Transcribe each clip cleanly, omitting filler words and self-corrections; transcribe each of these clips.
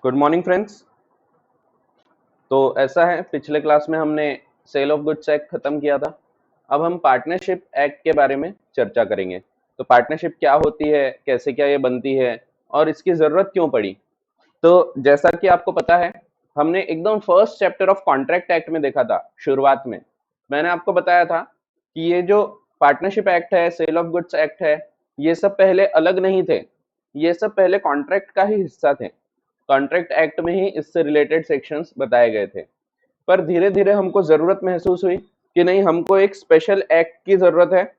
Good morning friends. तो ऐसा है, पिछले क्लास में हमने सेल ऑफ गुड्स एक्ट खत्म किया था। अब हम पार्टनरशिप एक्ट के बारे में चर्चा करेंगे। तो पार्टनरशिप क्या होती है, कैसे क्या ये बनती है और इसकी जरूरत क्यों पड़ी। तो जैसा कि आपको पता है, हमने एकदम first chapter of contract act में देखा था। शुरुआत में मैंने आपको बताया था कि ये जो पार्टनरशिप एक्ट है, सेल ऑफ गुड्स एक्ट है, ये सब पहले अलग नहीं थे। ये सब पहले कॉन्ट्रैक्ट का ही हिस्सा थे। कॉन्ट्रैक्ट एक्ट में ही इससे रिलेटेड सेक्शंस बताए गए थे। पर धीरे धीरे हमको जरूरत महसूस हुई कि नहीं, हमको एक स्पेशल एक्ट की जरूरत है।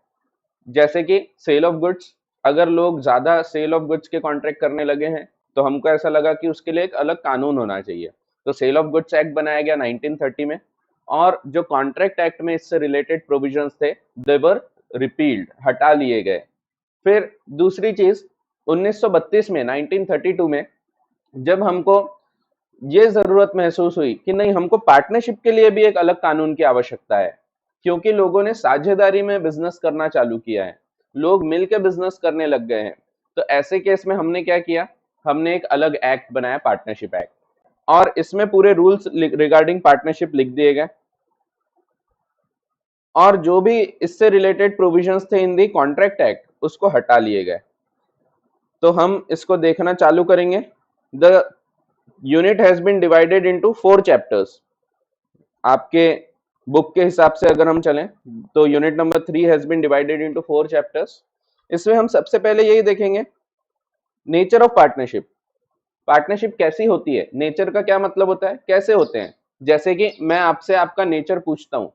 जैसे कि सेल ऑफ गुड्स, अगर लोग ज्यादा सेल ऑफ गुड्स के कॉन्ट्रैक्ट करने लगे हैं तो हमको ऐसा लगा कि उसके लिए एक अलग कानून होना चाहिए। तो सेल ऑफ गुड्स एक्ट बनाया गया 1930 में, और जो कॉन्ट्रैक्ट एक्ट में इससे रिलेटेड प्रोविजंस थे, दे वर रिपील्ड, हटा लिए गए। फिर दूसरी चीज, 1932 में, 1932 में जब हमको ये जरूरत महसूस हुई कि नहीं, हमको पार्टनरशिप के लिए भी एक अलग कानून की आवश्यकता है, क्योंकि लोगों ने साझेदारी में बिजनेस करना चालू किया है, लोग मिलकर बिजनेस करने लग गए हैं। तो ऐसे केस में हमने क्या किया, हमने एक अलग एक्ट बनाया, पार्टनरशिप एक्ट, और इसमें पूरे रूल्स रिगार्डिंग पार्टनरशिप लिख दिए गए, और जो भी इससे रिलेटेड प्रोविजंस थे इन दी कॉन्ट्रैक्ट एक्ट, उसको हटा लिए गए। तो हम इसको देखना चालू करेंगे। The unit has been divided into 4 chapters. आपके बुक के हिसाब से अगर हम चलें तो unit number 3 has been divided into 4 chapters. इसमें हम सबसे पहले यही देखेंगे, नेचर ऑफ पार्टनरशिप। पार्टनरशिप कैसी होती है, नेचर का क्या मतलब होता है, कैसे होते हैं। जैसे कि मैं आपसे आपका नेचर पूछता हूं,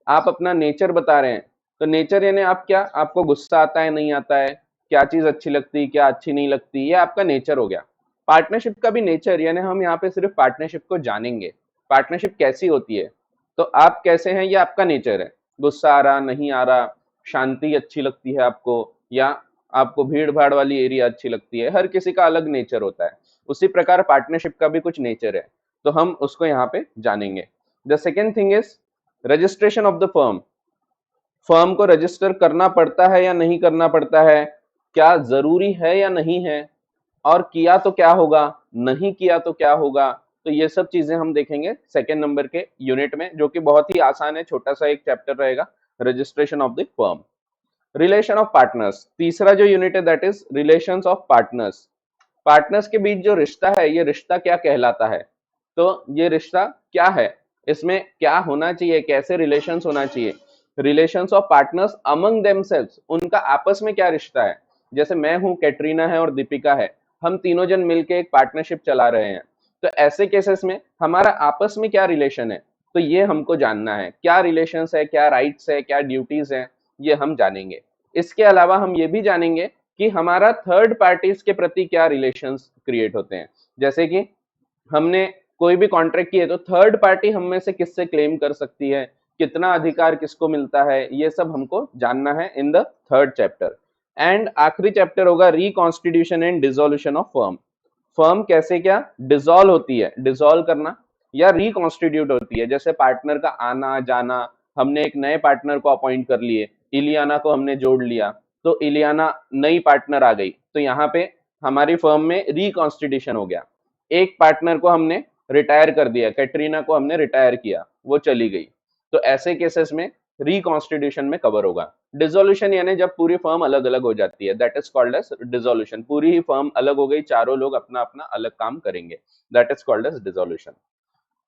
आप अपना नेचर बता रहे हैं। तो नेचर यानी आप क्या, आपको गुस्सा आता है, नहीं आता है, क्या चीज अच्छी लगती, क्या अच्छी नहीं लगती, ये आपका नेचर हो गया। पार्टनरशिप का भी नेचर, यानी हम यहाँ पे सिर्फ पार्टनरशिप को जानेंगे, पार्टनरशिप कैसी होती है। तो आप कैसे हैं, ये आपका नेचर है। गुस्सा आ रहा, नहीं आ रहा, शांति अच्छी लगती है आपको, या आपको भीड़ भाड़ वाली एरिया अच्छी लगती है। हर किसी का अलग नेचर होता है। उसी प्रकार पार्टनरशिप का भी कुछ नेचर है, तो हम उसको यहाँ पे जानेंगे। The second thing is registration of the firm. Firm को रजिस्टर करना पड़ता है या नहीं करना पड़ता है, क्या जरूरी है या नहीं है, और किया तो क्या होगा, नहीं किया तो क्या होगा। तो ये सब चीजें हम देखेंगे सेकेंड नंबर के यूनिट में, जो कि बहुत ही आसान है, छोटा सा एक चैप्टर रहेगा, registration of the firm. Relation of partners, तीसरा जो यूनिट है, that is relations of partners. Partners के बीच जो रिश्ता है, ये रिश्ता क्या कहलाता है। तो ये रिश्ता क्या है, इसमें क्या होना चाहिए, कैसे रिलेशंस होना चाहिए। Relations of partners among themselves, उनका आपस में क्या रिश्ता है। जैसे मैं हूं, कैटरीना है और दीपिका है, हम तीनों जन मिलके एक पार्टनरशिप चला रहे हैं। तो ऐसे केसेस में हमारा आपस में क्या रिलेशन है, तो ये हमको जानना है। क्या रिलेशंस है, क्या राइट्स है, क्या ड्यूटीज है, ये हम जानेंगे। इसके अलावा हम ये भी जानेंगे कि हमारा थर्ड पार्टीज के प्रति क्या रिलेशंस क्रिएट होते हैं। जैसे कि हमने कोई भी कॉन्ट्रैक्ट किए तो थर्ड पार्टी हम में से किससे क्लेम कर सकती है, कितना अधिकार किसको मिलता है, ये सब हमको जानना है in the third chapter. And आखिरी चैप्टर होगा reconstitution and dissolution of firm. Firm कैसे क्या डिसॉल्व होती है, डिसॉल्व करना या रिकॉन्स्टिट्यूट होती है। जैसे पार्टनर का आना जाना, हमने एक नए पार्टनर को अपॉइंट कर लिए, इलियाना को हमने जोड़ लिया, तो इलियाना नई पार्टनर आ गई, तो यहाँ पे हमारी फर्म में रिकॉन्स्टिट्यूशन हो गया। एक पार्टनर को हमने रिटायर कर दिया, कैटरीना को हमने रिटायर किया, वो चली गई, तो ऐसे केसेस में रिकॉन्स्टिट्यूशन में कवर होगा। डिसोल्यूशन यानी जब पूरी फर्म अलग अलग हो जाती है, that is called as dissolution. पूरी ही फर्म अलग हो गई, चारों लोग अपना अपना अलग काम करेंगे, that is called as dissolution.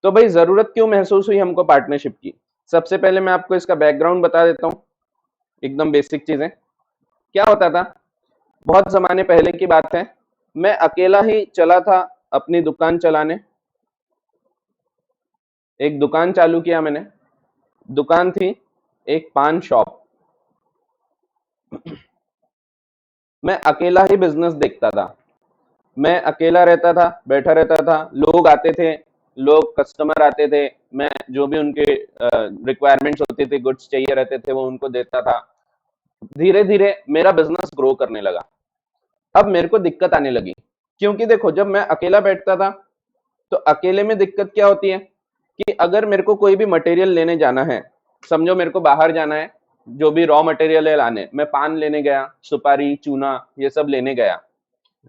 तो भाई जरूरत क्यों महसूस हुई हमको पार्टनरशिप की। सबसे पहले मैं आपको इसका बैकग्राउंड बता देता हूँ, एकदम बेसिक चीजें। क्या होता था, बहुत जमाने पहले की बात है, मैं अकेला ही चला था अपनी दुकान चलाने। एक दुकान चालू किया मैंने, दुकान थी एक पान शॉप। मैं अकेला ही बिजनेस देखता था, मैं अकेला रहता था, बैठा रहता था, लोग आते थे, लोग कस्टमर आते थे, मैं जो भी उनके रिक्वायरमेंट्स होती थी, गुड्स चाहिए रहते थे, वो उनको देता था। धीरे धीरे मेरा बिजनेस ग्रो करने लगा। अब मेरे को दिक्कत आने लगी, क्योंकि देखो जब मैं अकेला बैठता था तो अकेले में दिक्कत क्या होती है कि अगर मेरे को कोई भी मटेरियल लेने जाना है, समझो मेरे को बाहर जाना है, जो भी रॉ मटेरियल है लाने, मैं पान लेने गया, सुपारी, चूना, ये सब लेने गया।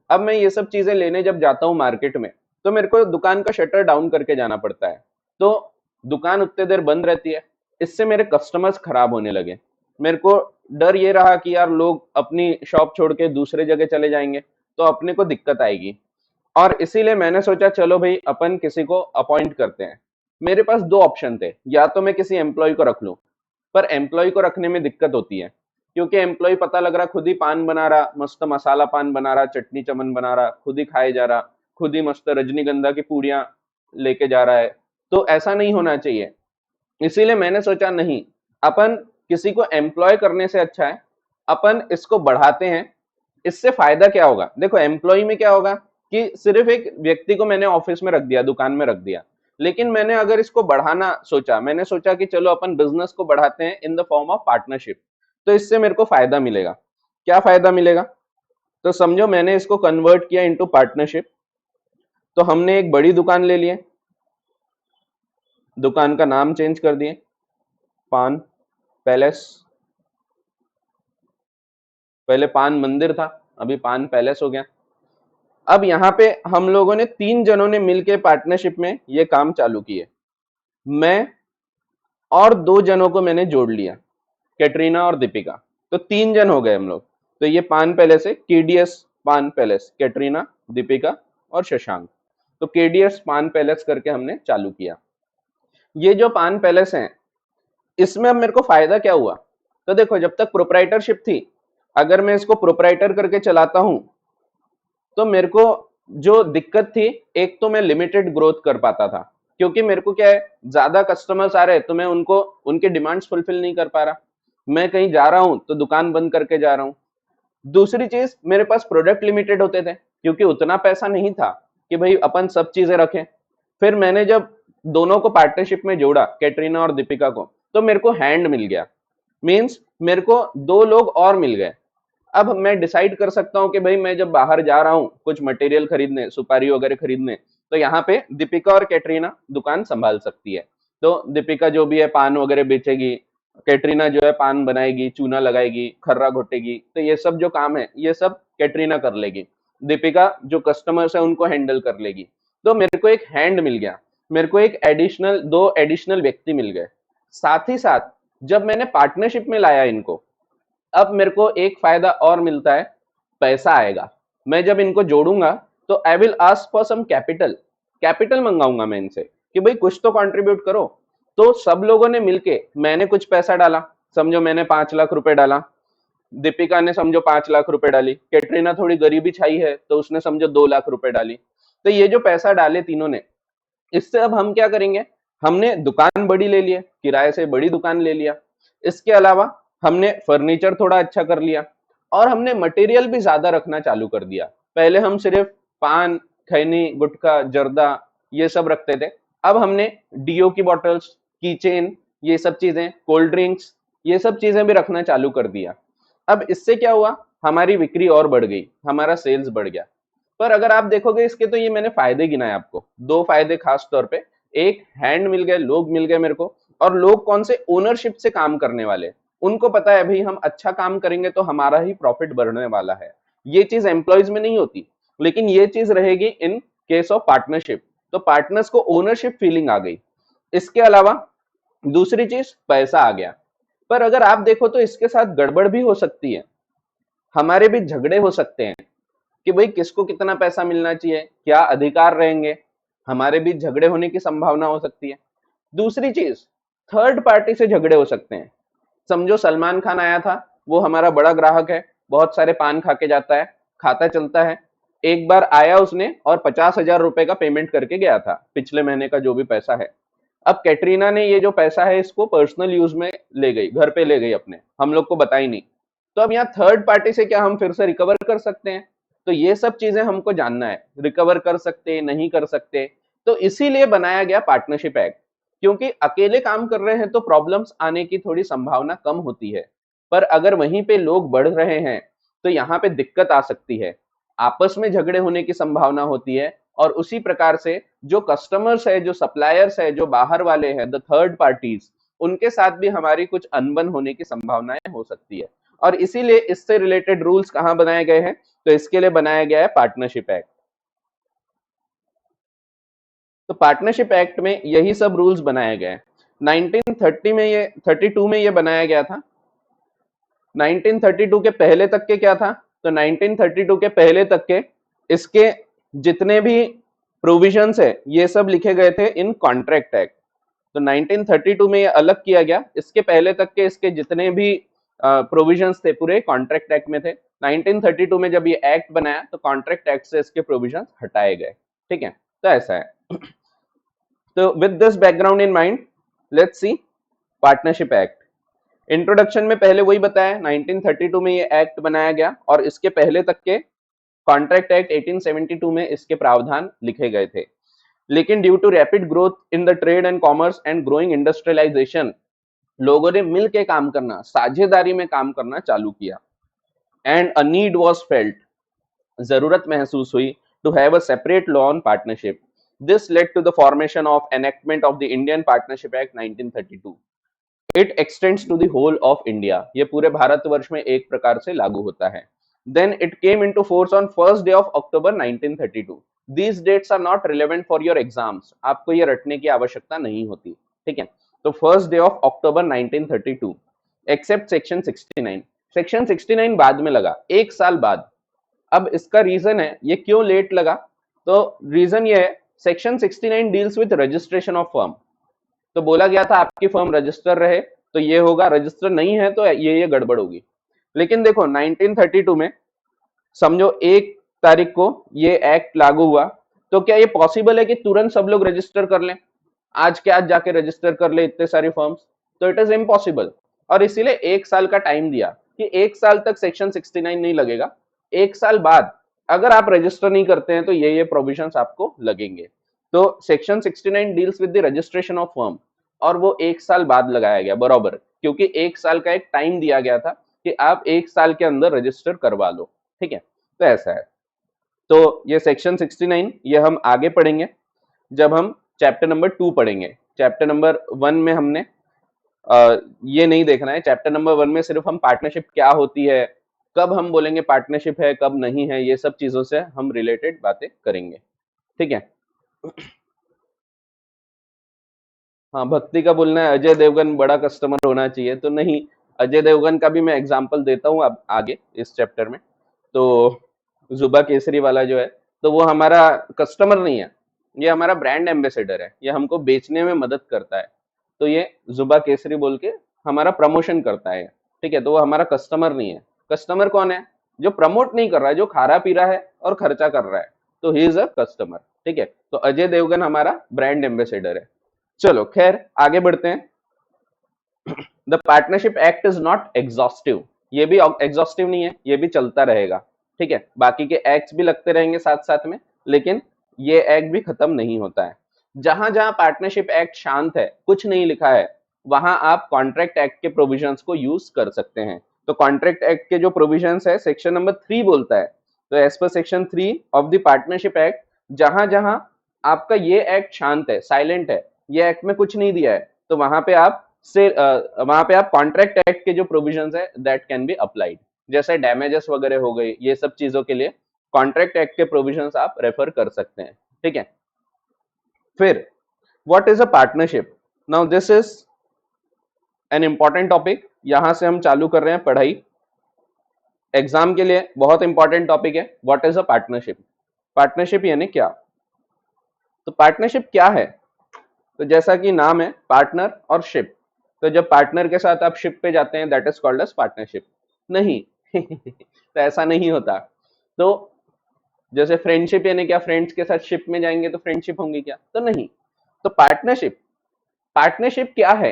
अब मैं ये सब चीजें लेने जब जाता हूँ मार्केट में, तो मेरे को दुकान का शटर डाउन करके जाना पड़ता है, तो दुकान उतने देर बंद रहती है, इससे मेरे कस्टमर्स खराब होने लगे। मेरे को डर ये रहा कि यार लोग अपनी शॉप छोड़ के दूसरे जगह चले जाएंगे तो अपने को दिक्कत आएगी, और इसीलिए मैंने सोचा चलो भाई अपन किसी को अपॉइंट करते हैं। मेरे पास दो ऑप्शन थे, या तो मैं किसी एम्प्लॉय को रख लूं, पर एम्प्लॉय को रखने में दिक्कत होती है, क्योंकि एम्प्लॉय पता लग रहा खुद ही पान बना रहा, मस्त मसाला पान बना रहा, चटनी चमन बना रहा, खुद ही खाए जा रहा, खुद ही मस्त रजनीगंधा की पूड़ियां लेके जा रहा है, तो ऐसा नहीं होना चाहिए। इसीलिए मैंने सोचा नहीं, अपन किसी को एम्प्लॉय करने से अच्छा है अपन इसको बढ़ाते हैं। इससे फायदा क्या होगा, देखो एम्प्लॉय में क्या होगा कि सिर्फ एक व्यक्ति को मैंने ऑफिस में रख दिया, दुकान में रख दिया, लेकिन मैंने अगर इसको बढ़ाना सोचा, मैंने सोचा कि चलो अपन बिजनेस को बढ़ाते हैं in the form of partnership, तो इससे मेरे को फायदा मिलेगा। क्या फायदा मिलेगा, तो समझो मैंने इसको कन्वर्ट किया इनटू पार्टनरशिप। तो हमने एक बड़ी दुकान ले ली, दुकान का नाम चेंज कर दिए, पान पैलेस। पहले पान मंदिर था, अभी पान पैलेस हो गया। अब यहाँ पे हम लोगों ने 3 जनों ने मिलके पार्टनरशिप में ये काम चालू किए। मैं और 2 जनों को मैंने जोड़ लिया, कैटरीना और दीपिका, तो 3 जन हो गए हम लोग। तो ये पान पैलेस है, केडीएस पान पैलेस, कैटरीना, दीपिका और शशांक। तो केडीएस पान पैलेस करके हमने चालू किया। ये जो पान पैलेस है, इसमें अब मेरे को फायदा क्या हुआ, तो देखो जब तक प्रोप्राइटरशिप थी, अगर मैं इसको प्रोप्राइटर करके चलाता हूं तो मेरे को जो दिक्कत थी, एक तो मैं लिमिटेड ग्रोथ कर पाता था, क्योंकि मेरे को क्या है, ज्यादा कस्टमर्स आ रहे तो मैं उनको उनके डिमांड्स फुलफिल नहीं कर पा रहा, मैं कहीं जा रहा हूं तो दुकान बंद करके जा रहा हूं। दूसरी चीज, मेरे पास प्रोडक्ट लिमिटेड होते थे, क्योंकि उतना पैसा नहीं था कि भाई अपन सब चीजें रखें। फिर मैंने जब दोनों को पार्टनरशिप में जोड़ा, कैटरीना और दीपिका को, तो मेरे को हैंड मिल गया, मीन्स मेरे को 2 लोग और मिल गए। अब मैं डिसाइड कर सकता हूँ कि भाई मैं जब बाहर जा रहा हूँ कुछ मटेरियल खरीदने, सुपारी वगैरह खरीदने, तो यहाँ पे दीपिका और कैटरीना दुकान संभाल सकती है। तो दीपिका जो भी है पान वगैरह बेचेगी, कैटरीना जो है पान बनाएगी, चूना लगाएगी, खर्रा घोटेगी, तो ये सब जो काम है ये सब कैटरीना कर लेगी। दीपिका जो कस्टमर्स है उनको हैंडल कर लेगी। तो मेरे को एक हैंड मिल गया, मेरे को एक एडिशनल 2 एडिशनल व्यक्ति मिल गए। साथ ही साथ जब मैंने पार्टनरशिप में लाया इनको, अब मेरे को एक फायदा और मिलता है, पैसा आएगा। मैं जब इनको जोड़ूंगा तो I will ask for some capital, capital मंगाऊंगा मैं इनसे कि भाई कुछ तो कंट्रीब्यूट करो। तो सब लोगों ने मिलके, मैंने कुछ पैसा डाला, समझो मैंने 5 लाख रुपए डाला, दीपिका ने समझो 5 लाख रुपए डाली, कैटरीना थोड़ी गरीबी छाई है तो उसने समझो 2 लाख रुपए डाली। तो ये जो पैसा डाले तीनों ने, इससे अब हम क्या करेंगे, हमने दुकान बड़ी ले लिया, किराए से बड़ी दुकान ले लिया, इसके अलावा हमने फर्नीचर थोड़ा अच्छा कर लिया, और हमने मटेरियल भी ज्यादा रखना चालू कर दिया। पहले हम सिर्फ पान, खैनी, गुटखा, जर्दा ये सब रखते थे, अब हमने डीओ की बॉटल्स, की चेन, ये सब चीजें, कोल्ड ड्रिंक्स, ये सब चीजें भी रखना चालू कर दिया। अब इससे क्या हुआ, हमारी बिक्री और बढ़ गई, हमारा सेल्स बढ़ गया। पर अगर आप देखोगे इसके, तो ये मैंने फायदे गिनाए आपको, 2 फायदे खास तौर पे, एक हैंड मिल गए, लोग मिल गए मेरे को, और लोग कौन से, ओनरशिप से काम करने वाले, उनको पता है भाई हम अच्छा काम करेंगे तो हमारा ही प्रॉफिट बढ़ने वाला है। ये चीज एम्प्लॉयज में नहीं होती, लेकिन ये चीज रहेगी इन केस ऑफ पार्टनरशिप। तो पार्टनर्स को ओनरशिप फीलिंग आ गई। इसके अलावा दूसरी चीज, पैसा आ गया। पर अगर आप देखो तो इसके साथ गड़बड़ भी हो सकती है, हमारे भी झगड़े हो सकते हैं कि भाई किसको कितना पैसा मिलना चाहिए, क्या अधिकार रहेंगे, हमारे बीच झगड़े होने की संभावना हो सकती है। दूसरी चीज, थर्ड पार्टी से झगड़े हो सकते हैं। समझो सलमान खान आया था, वो हमारा बड़ा ग्राहक है, बहुत सारे पान खा के जाता है, खाता चलता है। एक बार आया उसने और 50,000 रुपए का पेमेंट करके गया था, पिछले महीने का जो भी पैसा है। अब कैटरीना ने ये जो पैसा है इसको पर्सनल यूज में ले गई, घर पे ले गई अपने, हम लोग को बताई नहीं। तो अब यहाँ थर्ड पार्टी से क्या हम फिर से रिकवर कर सकते हैं, तो ये सब चीजें हमको जानना है, रिकवर कर सकते नहीं कर सकते। तो इसीलिए बनाया गया पार्टनरशिप एक्ट, क्योंकि अकेले काम कर रहे हैं तो प्रॉब्लम्स आने की थोड़ी संभावना कम होती है, पर अगर वहीं पे लोग बढ़ रहे हैं तो यहाँ पे दिक्कत आ सकती है, आपस में झगड़े होने की संभावना होती है। और उसी प्रकार से जो कस्टमर्स है, जो सप्लायर्स है, जो बाहर वाले हैं, द थर्ड पार्टीज, उनके साथ भी हमारी कुछ अनबन होने की संभावनाएं हो सकती है। और इसीलिए इससे रिलेटेड रूल्स कहाँ बनाए गए हैं, तो इसके लिए बनाया गया है पार्टनरशिप एक्ट। तो पार्टनरशिप एक्ट में यही सब रूल्स बनाए गए हैं। 1930 में ये 32 में ये बनाया गया था। 1932 के पहले तक के क्या था, तो 1932 के पहले तक के इसके जितने भी प्रोविजंस है ये सब लिखे गए थे इन कॉन्ट्रैक्ट एक्ट। तो 1932 में ये अलग किया गया, इसके पहले तक के इसके जितने भी प्रोविजंस थे पूरे कॉन्ट्रैक्ट एक्ट में थे। 1932 में जब ये एक्ट बनाया तो कॉन्ट्रैक्ट एक्ट से इसके प्रोविजंस हटाए गए। ठीक है, तो ऐसा है। तो with this background in mind, let's see partnership act. Introduction में पहले वही बताया, 1932 में ये एक्ट बनाया गया और इसके पहले तक के कॉन्ट्रैक्ट एक्ट 1872 में इसके प्रावधान लिखे गए थे। लेकिन due to rapid growth in the trade and commerce and growing industrialisation, लोगों ने मिल के काम करना, साझेदारी में काम करना चालू किया। And a need was felt, जरूरत महसूस हुई to have a separate law on partnership. This led to the formation of enactment of the Indian partnership act 1932। It extends to the whole of India, ये पूरे भारतवर्ष में एक प्रकार से लागू होता है। Then it came into force on first day of October 1932. These dates are not relevant for your exams. आपको ये रटने की आवश्यकता नहीं होती, ठीक है। तो first day of October 1932, except section 69। Section 69 बाद में लगा, एक साल बाद। अब इसका रीजन है ये क्यों लेट लगा, तो रीजन ये है section 69 deals with registration of firm. तो बोला गया था आपकी फर्म रजिस्टर रहे तो ये होगा, रजिस्टर नहीं है तो ये गड़बड़ होगी। लेकिन देखो 1932 में समझो 1 तारीख को ये एक्ट लागू हुआ, तो क्या ये पॉसिबल है कि तुरंत सब लोग रजिस्टर कर लें, आज के आज जाके रजिस्टर कर ले इतने सारी फर्म्स? तो इट इज इम्पॉसिबल। और इसीलिए 1 साल का टाइम दिया कि 1 साल तक सेक्शन 69 नहीं लगेगा, 1 साल बाद अगर आप रजिस्टर नहीं करते हैं तो ये प्रोविजंस आपको लगेंगे। तो section 69 deals with the registration of firm, और वो 1 साल बाद लगाया गया बराबर, क्योंकि 1 साल का एक टाइम दिया गया था कि आप 1 साल के अंदर रजिस्टर करवा लो, ठीक है। तो ऐसा है। तो ये सेक्शन 69 ये हम आगे पढ़ेंगे जब हम चैप्टर नंबर 2 पढ़ेंगे। चैप्टर नंबर 1 में हमने ये नहीं देखना है। चैप्टर नंबर 1 में सिर्फ हम पार्टनरशिप क्या होती है, कब हम बोलेंगे पार्टनरशिप है कब नहीं है, ये सब चीजों से हम रिलेटेड बातें करेंगे, ठीक है। हाँ, भक्ति का बोलना है अजय देवगन बड़ा कस्टमर होना चाहिए, तो नहीं, अजय देवगन का भी मैं एग्जांपल देता हूँ अब आगे इस चैप्टर में। तो जुबा केसरी वाला जो है, तो वो हमारा कस्टमर नहीं है, ये हमारा ब्रांड एम्बेसडर है, ये हमको बेचने में मदद करता है। तो ये जुबा केसरी बोल के हमारा प्रमोशन करता है, ठीक है। तो वो हमारा कस्टमर नहीं है। कस्टमर कौन है? जो प्रमोट नहीं कर रहा है, जो खा रहा पी रहा है और खर्चा कर रहा है, तो ही इज अ कस्टमर, ठीक है। तो अजय देवगन हमारा ब्रांड एम्बेसडर है। चलो खैर आगे बढ़ते हैं। The partnership act is not exhaustive, ये भी एग्जॉस्टिव नहीं है, ये भी चलता रहेगा, ठीक है। बाकी के एक्ट्स भी लगते रहेंगे साथ साथ में, लेकिन ये एक्ट भी खत्म नहीं होता है। जहां जहां पार्टनरशिप एक्ट शांत है, कुछ नहीं लिखा है, वहां आप कॉन्ट्रैक्ट एक्ट के प्रोविजंस को यूज कर सकते हैं। तो कॉन्ट्रैक्ट एक्ट के जो प्रोविजंस है, सेक्शन नंबर 3 बोलता है, तो as per section 3 of the partnership act, जहां जहां आपका ये एक्ट शांत है, साइलेंट है, ये एक्ट में कुछ नहीं दिया है, तो वहां पे आप कॉन्ट्रैक्ट एक्ट के जो प्रोविजंस है दैट कैन बी अप्लाइड। जैसे डैमेजेस वगैरह हो गई, ये सब चीजों के लिए कॉन्ट्रैक्ट एक्ट के प्रोविजंस आप रेफर कर सकते हैं, ठीक है। फिर what is a partnership? Now this is an important topic, यहां से हम चालू कर रहे हैं पढ़ाई, एग्जाम के लिए बहुत इंपॉर्टेंट टॉपिक है। What is a partnership? Partnership यानी क्या? तो पार्टनरशिप क्या है? तो जैसा कि नाम है पार्टनर और शिप, तो जब पार्टनर के साथ आप शिप पे जाते हैं that is called as partnership. नहीं तो ऐसा नहीं होता। तो जैसे फ्रेंडशिप यानी क्या, फ्रेंड्स के साथ शिप में जाएंगे तो फ्रेंडशिप होंगी क्या? तो नहीं। तो पार्टनरशिप, पार्टनरशिप क्या है?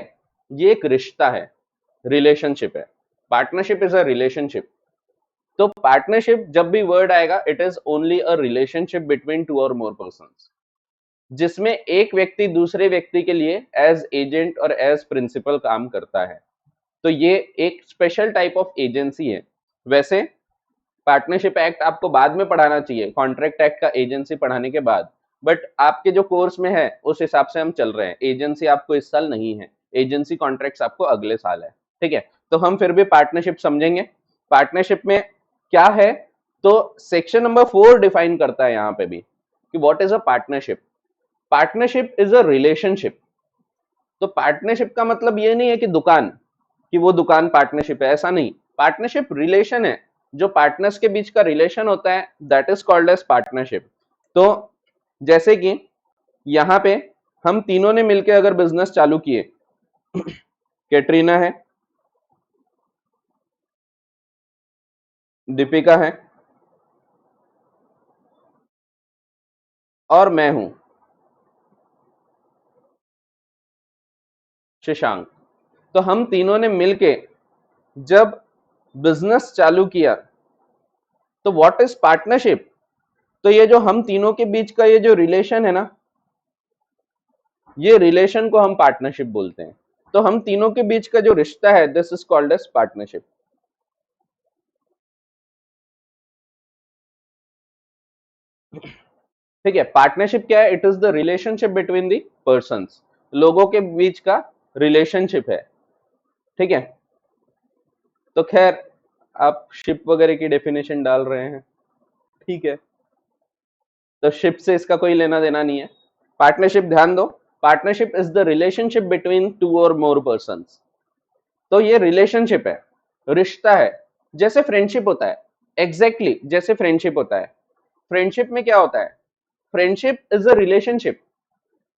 ये एक रिश्ता है, रिलेशनशिप है। Partnership is a relationship. तो पार्टनरशिप जब भी वर्ड आएगा, it is only a relationship between 2 or more persons, जिसमें एक व्यक्ति दूसरे व्यक्ति के लिए एज एजेंट और एज प्रिंसिपल काम करता है। तो ये एक स्पेशल टाइप ऑफ एजेंसी है। वैसे पार्टनरशिप एक्ट आपको बाद में पढ़ाना चाहिए, कॉन्ट्रैक्ट एक्ट का एजेंसी पढ़ाने के बाद, बट आपके जो कोर्स में है उस हिसाब से हम चल रहे हैं। एजेंसी आपको इस साल नहीं है, एजेंसी कॉन्ट्रैक्ट्स आपको अगले साल है, ठीक है। तो हम फिर भी पार्टनरशिप समझेंगे। पार्टनरशिप में क्या है, तो सेक्शन नंबर 4 डिफाइन करता है यहाँ पे भी कि what is a partnership. Partnership is a relationship. तो पार्टनरशिप का मतलब ये नहीं है कि दुकान, कि वो दुकान पार्टनरशिप है, ऐसा नहीं। पार्टनरशिप रिलेशन है, जो पार्टनर्स के बीच का रिलेशन होता है, that is called as partnership. तो जैसे कि यहाँ पे हम तीनों ने मिलकर अगर बिजनेस चालू किए, कैटरीना है, दीपिका है, और मैं हूं, शशांक। तो हम तीनों ने मिलके जब बिजनेस चालू किया, तो व्हाट इज पार्टनरशिप? तो ये जो हम तीनों के बीच का ये जो रिलेशन है ना, ये रिलेशन को हम पार्टनरशिप बोलते हैं। तो हम तीनों के बीच का जो रिश्ता है, this is called as partnership. ठीक है, पार्टनरशिप क्या है? It is the relationship between the persons, लोगों के बीच का रिलेशनशिप है। ठीक है, तो खैर आप शिप वगैरह की डेफिनेशन डाल रहे हैं, ठीक है, तो शिप से इसका कोई लेना देना नहीं है। पार्टनरशिप ध्यान दो, partnership is the relationship between two or more persons. तो ये रिलेशनशिप है, रिश्ता है, जैसे फ्रेंडशिप होता है। एग्जैक्टली exactly, जैसे फ्रेंडशिप होता है। फ्रेंडशिप में क्या होता है? Friendship is a relationship.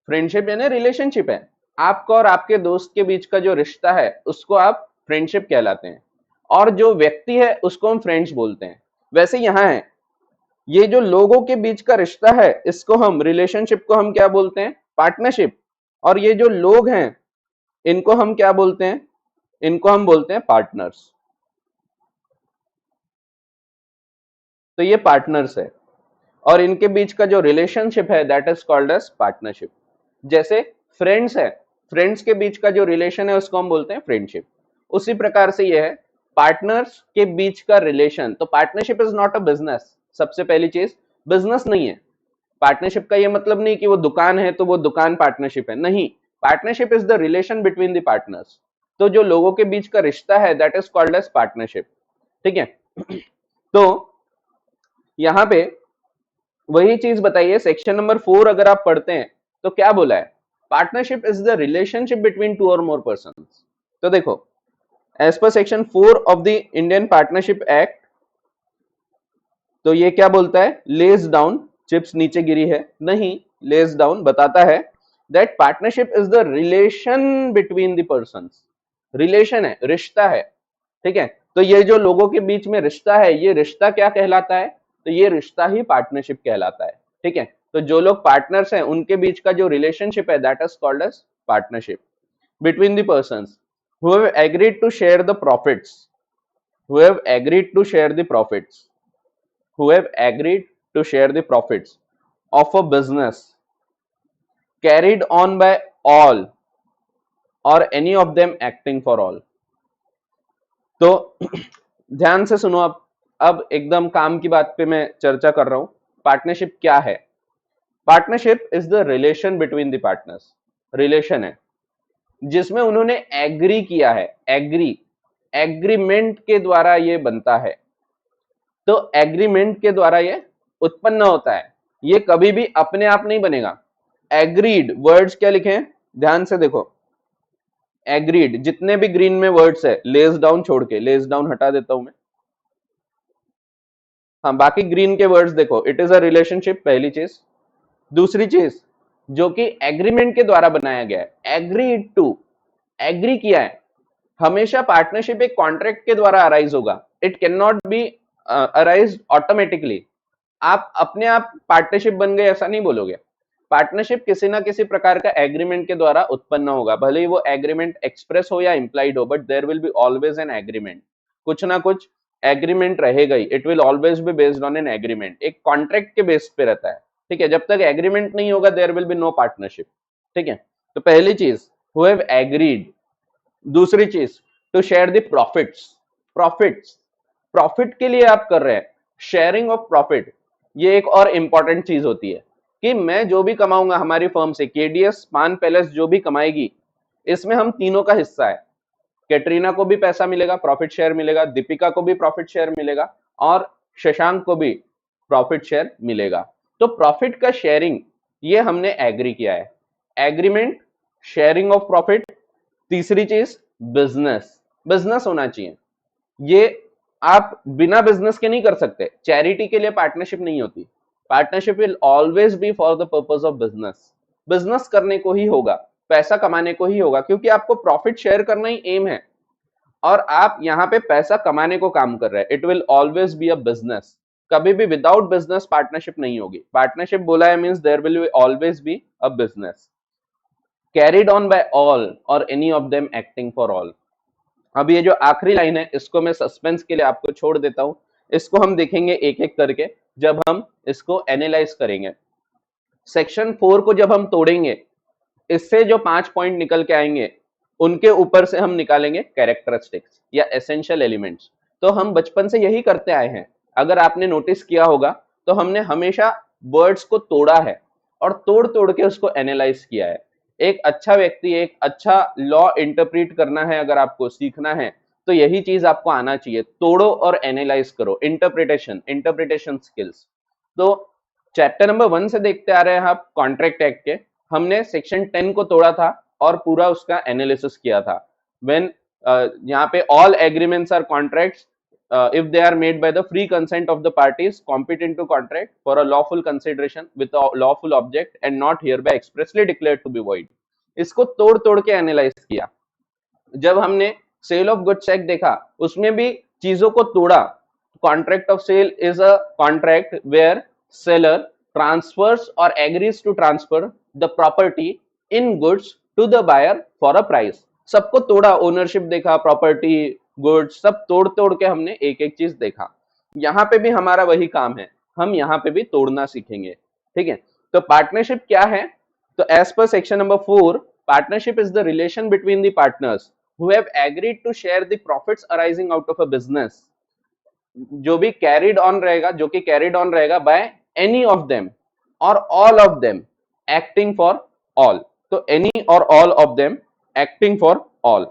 Friendship यानी रिलेशनशिप है, आपका और आपके दोस्त के बीच का जो रिश्ता है उसको आप फ्रेंडशिप कहलाते हैं, और जो व्यक्ति है उसको हम फ्रेंड्स बोलते हैं। वैसे यहाँ है, ये जो लोगों के बीच का रिश्ता है, इसको हम रिलेशनशिप को हम क्या बोलते हैं? पार्टनरशिप। और ये जो लोग हैं, इनको हम क्या बोलते हैं? इनको हम बोलते हैं पार्टनर्स। तो ये पार्टनर्स है, और इनके बीच का जो रिलेशनशिप है, that is called as partnership. जैसे फ्रेंड्स है, फ्रेंड्स के बीच का जो रिलेशन है उसको हम बोलते हैं फ्रेंडशिप। उसी प्रकार से ये है पार्टनर्स के बीच का रिलेशन। तो partnership is not a business. सबसे पहली चीज, बिजनेस नहीं है। पार्टनरशिप का ये मतलब नहीं कि वो दुकान है तो वो दुकान पार्टनरशिप है, नहीं। Partnership is the relation between the partners. तो जो लोगों के बीच का रिश्ता है, that is called as partnership. ठीक है, तो यहाँ पे वही चीज बताइए, सेक्शन नंबर 4 अगर आप पढ़ते हैं तो क्या बोला है? Partnership is the relationship between two or more person. तो देखो, as per section 4 of the Indian partnership act, तो ये क्या बोलता है? लेज डाउन, चिप्स नीचे गिरी है नहीं, लेज डाउन बताता है that partnership is the relation between the person. Relation है, रिश्ता है। ठीक है, तो ये जो लोगों के बीच में रिश्ता है, ये रिश्ता क्या कहलाता है? तो ये रिश्ता ही पार्टनरशिप कहलाता है। ठीक है, तो जो लोग पार्टनर्स हैं उनके बीच का जो रिलेशनशिप है, that is called as partnership between the persons who have agreed to share the profits, who have agreed to share the profits, who have agreed to share the profits of a business carried on by all or any of them acting for all। तो ध्यान से सुनो, अब एकदम काम की बात पे मैं चर्चा कर रहा हूं। पार्टनरशिप क्या है? Partnership is the relation between the partners. Relation है जिसमें उन्होंने एग्री किया है, एग्रीमेंट के द्वारा ये बनता है। तो एग्रीमेंट के द्वारा ये उत्पन्न होता है, ये कभी भी अपने आप नहीं बनेगा। एग्रीड वर्ड्स क्या लिखे हैं, ध्यान से देखो। एग्रीड, जितने भी ग्रीन में वर्ड्स है, लेस डाउन छोड़ के, लेस डाउन हटा देता हूं मैं, हाँ बाकी ग्रीन के वर्ड्स देखो। इट इज अ रिलेशनशिप, पहली चीज। दूसरी चीज, जो कि एग्रीमेंट के द्वारा बनाया गया है, एग्रीड टू, एग्री किया है। हमेशा पार्टनरशिप एक कॉन्ट्रैक्ट के द्वारा अराइज होगा, it can not be arise automatically. आप अपने आप पार्टनरशिप बन गए ऐसा नहीं बोलोगे। पार्टनरशिप किसी ना किसी प्रकार का एग्रीमेंट के द्वारा उत्पन्न होगा, भले ही वो एग्रीमेंट एक्सप्रेस हो या इंप्लाइड हो, but there will be always an agreement. कुछ ना कुछ एग्रीमेंट रहेगा ही, it will always be based on an agreement, एक कॉन्ट्रैक्ट के बेस पे रहता है। ठीक है, जब तक एग्रीमेंट नहीं होगा there will be no partnership. ठीक है, तो पहली चीज, हु हैव एग्रीड। दूसरी चीज, to share the profits. Profits, profit के लिए आप कर रहे हैं, शेयरिंग ऑफ प्रॉफिट। ये एक और इंपॉर्टेंट चीज होती है कि मैं जो भी कमाऊंगा हमारी फर्म से, केडीएस पान पैलेस जो भी कमाएगी, इसमें हम तीनों का हिस्सा है। कैटरीना को भी पैसा मिलेगा, प्रॉफिट शेयर मिलेगा, दीपिका को भी प्रॉफिट शेयर मिलेगा, और शशांक को भी प्रॉफिट शेयर मिलेगा। तो प्रॉफिट का शेयरिंग ये हमने एग्री किया है। एग्रीमेंट, शेयरिंग ऑफ प्रॉफिट, तीसरी चीज बिजनेस, बिजनेस होना चाहिए। ये आप बिना बिजनेस के नहीं कर सकते। चैरिटी के लिए पार्टनरशिप नहीं होती। Partnership will always B for the purpose of business. Business करने को ही होगा, पैसा कमाने को ही होगा, क्योंकि आपको प्रॉफिट शेयर करना ही एम है और आप यहाँ पे पैसा कमाने को काम कर रहे हैं। It will always be a business. कभी भी विदाउट बिजनेस पार्टनरशिप नहीं होगी। पार्टनरशिप बोला है means there will always be a business carried on by all or any of them acting for all. अब ये जो आखिरी लाइन है इसको मैं सस्पेंस के लिए आपको छोड़ देता हूं। इसको हम देखेंगे एक एक करके जब हम इसको एनालाइज करेंगे। सेक्शन 4 को जब हम तोड़ेंगे, इससे जो 5 पॉइंट निकल के आएंगे उनके ऊपर से हम निकालेंगे कैरेक्टरिस्टिक्स या एसेंशियल एलिमेंट्स। तो हम बचपन से यही करते आए हैं। अगर आपने नोटिस किया होगा तो हमने हमेशा वर्ड्स को तोड़ा है और तोड़ तोड़ के उसको एनालाइज किया है। एक अच्छा व्यक्ति, एक अच्छा लॉ इंटरप्रीट करना है, अगर आपको सीखना है तो यही चीज आपको आना चाहिए। तोड़ो और एनालाइज करो। Interpretation skills. तो चैप्टर नंबर 1 से देखते आ रहे हैं आप कॉन्ट्रैक्ट एक्ट के। हमने सेक्शन 10 को तोड़ा था और पूरा उसका एनालिसिस किया था। व्हेन यहाँ पे all agreements are contracts if they are made by the free consent of the parties competent to contract for a lawful consideration with a lawful object and not hereby expressly declared to be void। इसको तोड़ तोड़ के analyse किया। जब हमने cell of goods act देखा उसमें भी चीजों को तोड़ा। Contract of sale is a contract where seller transfers or agrees to transfer the property in goods to the buyer for a price. सबको तोड़ा, ओनरशिप देखा, प्रॉपर्टी, गुड्स, सब तोड़ तोड़ के हमने एक एक चीज देखा। यहाँ पे भी हमारा वही काम है, हम यहाँ पे भी तोड़ना सीखेंगे। ठीक है, तो पार्टनरशिप क्या है? तो as per section number 4, partnership is the relation between the partners who have agreed to share the profits arising out of a business। जो भी कैरिड ऑन रहेगा, जो कि कैरिड ऑन रहेगा बाय एनी ऑफ देम और all of them acting for all. तो any और all of them acting for all.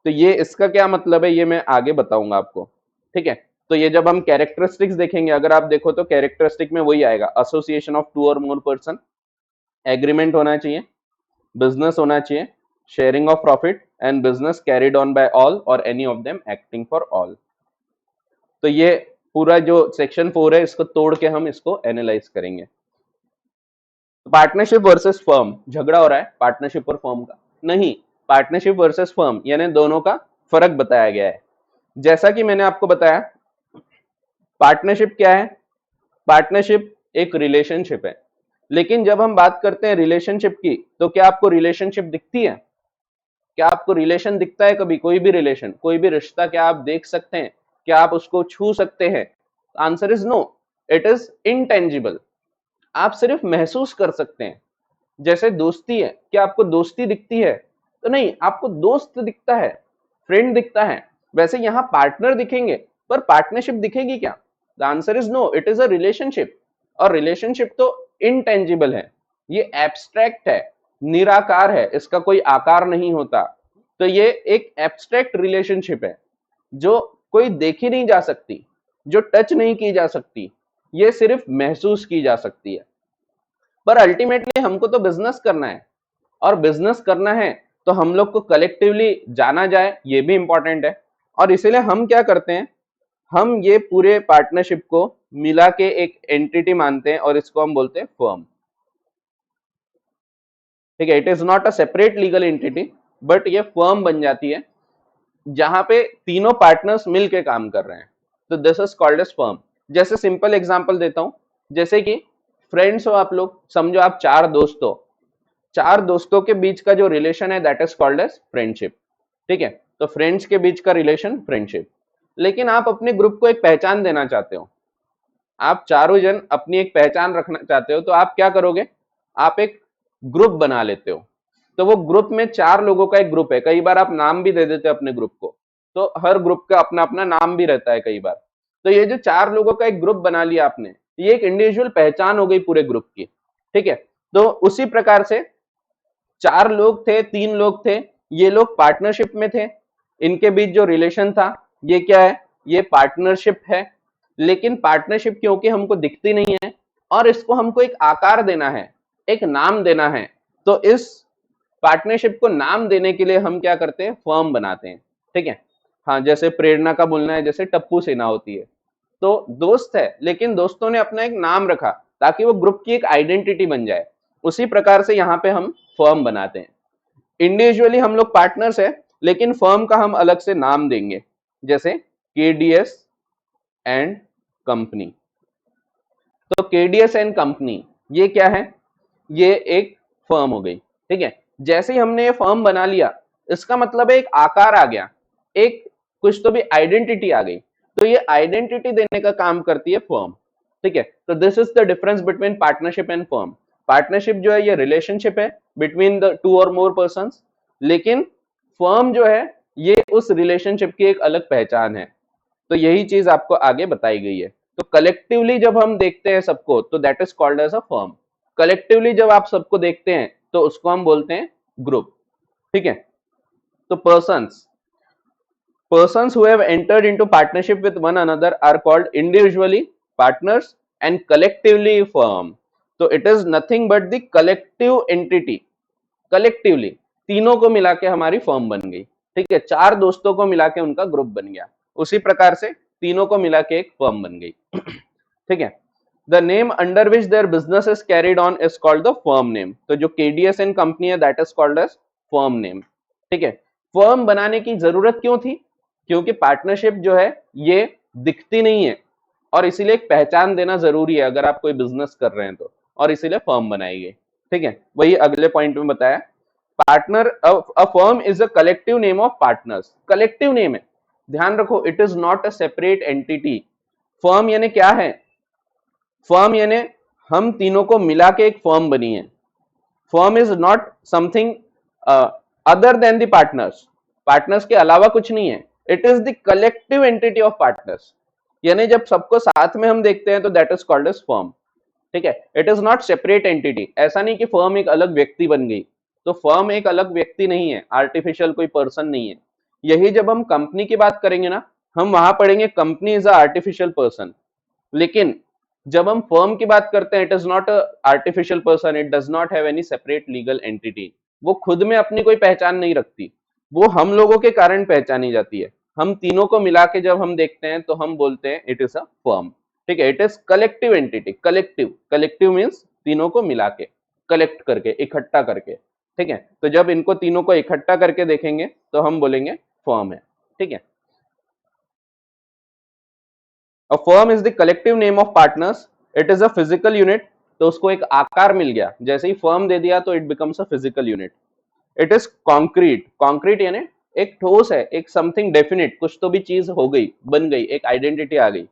तो ये इसका क्या मतलब है ये मैं आगे बताऊंगा आपको। ठीक है, तो ये जब हम कैरेक्टरिस्टिक्स देखेंगे, अगर आप देखो तो कैरेक्टरिस्टिक में वही आएगा, association of 2 or more person, agreement होना चाहिए, बिजनेस होना चाहिए, sharing of profit and business carried on by all or any of them acting for all. तो ये पूरा जो सेक्शन 4 है इसको तोड़ के हम इसको एनालाइज करेंगे। पार्टनरशिप वर्सेस फर्म, झगड़ा हो रहा है पार्टनरशिप और फर्म का? नहीं, पार्टनरशिप वर्सेस फर्म यानी दोनों का फर्क बताया गया है। जैसा कि मैंने आपको बताया, पार्टनरशिप क्या है? पार्टनरशिप एक रिलेशनशिप है। लेकिन जब हम बात करते हैं रिलेशनशिप की, तो क्या आपको रिलेशनशिप दिखती है? क्या आपको रिलेशन दिखता है कभी? कोई भी रिलेशन, कोई भी रिश्ता क्या आप देख सकते हैं? क्या आप उसको छू सकते हैं? Answer is no, it is intangible. आप सिर्फ महसूस कर सकते हैं। जैसे दोस्ती है, क्या आपको दोस्ती दिखती है? तो नहीं, आपको दोस्त दिखता है, फ्रेंड दिखता है। वैसे यहाँ पार्टनर दिखेंगे पर पार्टनरशिप दिखेगी क्या? The answer is no, it is a relationship. और रिलेशनशिप तो इनटेंजिबल है, ये एब्स्ट्रैक्ट है, निराकार है, इसका कोई आकार नहीं होता। तो ये एक एब्स्ट्रैक्ट रिलेशनशिप है जो कोई देखी नहीं जा सकती, जो टच नहीं की जा सकती, ये सिर्फ महसूस की जा सकती है। पर अल्टीमेटली हमको तो बिजनेस करना है, और बिजनेस करना है तो हम लोग को कलेक्टिवली जाना जाए, ये भी इंपॉर्टेंट है। और इसीलिए हम क्या करते हैं, हम ये पूरे पार्टनरशिप को मिला के एक एंटिटी मानते हैं और इसको हम बोलते हैं फर्म। ठीक है, it is not a separate legal entity, but ये फर्म बन जाती है जहां पे तीनों पार्टनर्स मिलके काम कर रहे हैं। तो this is called as firm. जैसे सिंपल एग्जांपल देता हूं, जैसे कि फ्रेंड्स हो आप लोग, समझो आप 4 दोस्त हो, 4 दोस्तों के बीच का जो रिलेशन है that is called as friendship. ठीक है, तो फ्रेंड्स के बीच का रिलेशन फ्रेंडशिप। लेकिन आप अपने ग्रुप को एक पहचान देना चाहते हो, आप चारों जन अपनी एक पहचान रखना चाहते हो, तो आप क्या करोगे, आप एक ग्रुप बना लेते हो। तो वो ग्रुप में 4 लोगों का एक ग्रुप है, कई बार आप नाम भी दे देते हो अपने ग्रुप को, तो हर ग्रुप का अपना अपना नाम भी रहता है कई बार। तो ये जो 4 लोगों का एक ग्रुप बना लिया आपने, ये एक इंडिविजुअल पहचान हो गई पूरे ग्रुप की। ठीक है, तो उसी प्रकार से 4 लोग थे, 3 लोग थे, ये लोग पार्टनरशिप में थे, इनके बीच जो रिलेशन था ये क्या है, ये पार्टनरशिप है। लेकिन पार्टनरशिप क्योंकि हमको दिखती नहीं है और इसको हमको एक आकार देना है, एक नाम देना है, तो इस पार्टनरशिप को नाम देने के लिए हम क्या करते हैं, फर्म बनाते हैं, ठीक है। हाँ, जैसे प्रेरणा का बोलना है जैसे टप्पू सेना होती है, तो दोस्त है लेकिन दोस्तों ने अपना एक नाम रखा ताकि वो ग्रुप की एक आइडेंटिटी बन जाए। उसी प्रकार से यहाँ पे हम फर्म बनाते हैं। इंडिविजुअली हम लोग पार्टनर्स है लेकिन फर्म का हम अलग से नाम देंगे, जैसे केडीएस एंड कंपनी। तो केडीएस एंड कंपनी ये क्या है, ये एक फर्म हो गई, ठीक है। जैसे ही हमने ये फर्म बना लिया, इसका मतलब है एक आकार आ गया, एक कुछ तो भी आइडेंटिटी आ गई, तो ये आइडेंटिटी देने का काम करती है फर्म, ठीक है। तो this is the difference between partnership and firm. Partnership जो है ये रिलेशनशिप है between the two or more persons, लेकिन फर्म जो है ये उस रिलेशनशिप की एक अलग पहचान है। तो यही चीज आपको आगे बताई गई है। तो कलेक्टिवली जब हम देखते हैं सबको, तो that is called as a firm. Collectively जब आप सबको देखते हैं तो उसको हम बोलते हैं ग्रुप, ठीक है। तो persons who have entered into partnership with one another are called individually partners and collectively firm. तो it is nothing but the collective entity, collectively तीनों को मिला के हमारी फर्म बन गई, ठीक है। चार दोस्तों को मिला के उनका ग्रुप बन गया, उसी प्रकार से तीनों को मिला के एक फर्म बन गई, ठीक है। The name under which their business is carried on is called the firm name. तो जो केडीएस एंड कंपनी है that is called as firm name, ठीक है। फर्म बनाने की जरूरत क्यों थी, क्योंकि पार्टनरशिप जो है ये दिखती नहीं है और इसीलिए एक पहचान देना जरूरी है अगर आप कोई बिजनेस कर रहे हैं तो, और इसीलिए फर्म बनाई गई, ठीक है। वही अगले पॉइंट में बताया, partner a firm is a collective name of partners. Collective name है, ध्यान रखो, it is not a separate entity. Firm यानी क्या है, फर्म यानी हम तीनों को मिला के एक फर्म बनी है। Firm is not something other than the partners, partners के अलावा कुछ नहीं है। It is the collective entity of partners, यानी जब सबको साथ में हम देखते हैं तो that is called as firm, ठीक है। It is not separate entity, ऐसा नहीं कि फर्म एक अलग व्यक्ति बन गई, तो फर्म एक अलग व्यक्ति नहीं है, आर्टिफिशियल कोई पर्सन नहीं है। यही जब हम कंपनी की बात करेंगे ना, हम वहां पढ़ेंगे company is a artificial person, लेकिन जब हम फर्म की बात करते हैं it is not a artificial person, it does not have any separate legal entity. वो खुद में अपनी कोई पहचान नहीं रखती, वो हम लोगों के कारण पहचानी जाती है। हम तीनों को मिला के जब हम देखते हैं तो हम बोलते हैं इट इज अ फर्म, ठीक है। It is collective entity, collective, collective means तीनों को मिला के, कलेक्ट करके, इकट्ठा करके, ठीक है। तो जब इनको तीनों को इकट्ठा करके देखेंगे तो हम बोलेंगे फर्म है, ठीक है। अ firm is the collective name of partners, it is a physical unit. तो उसको एक आकार मिल गया, जैसे ही फर्म दे दिया तो it becomes a physical unit. It is concrete, concrete यानी एक ठोस है, एक समथिंग डेफिनेट, कुछ तो भी चीज हो गई, बन गई, एक आइडेंटिटी आ गई।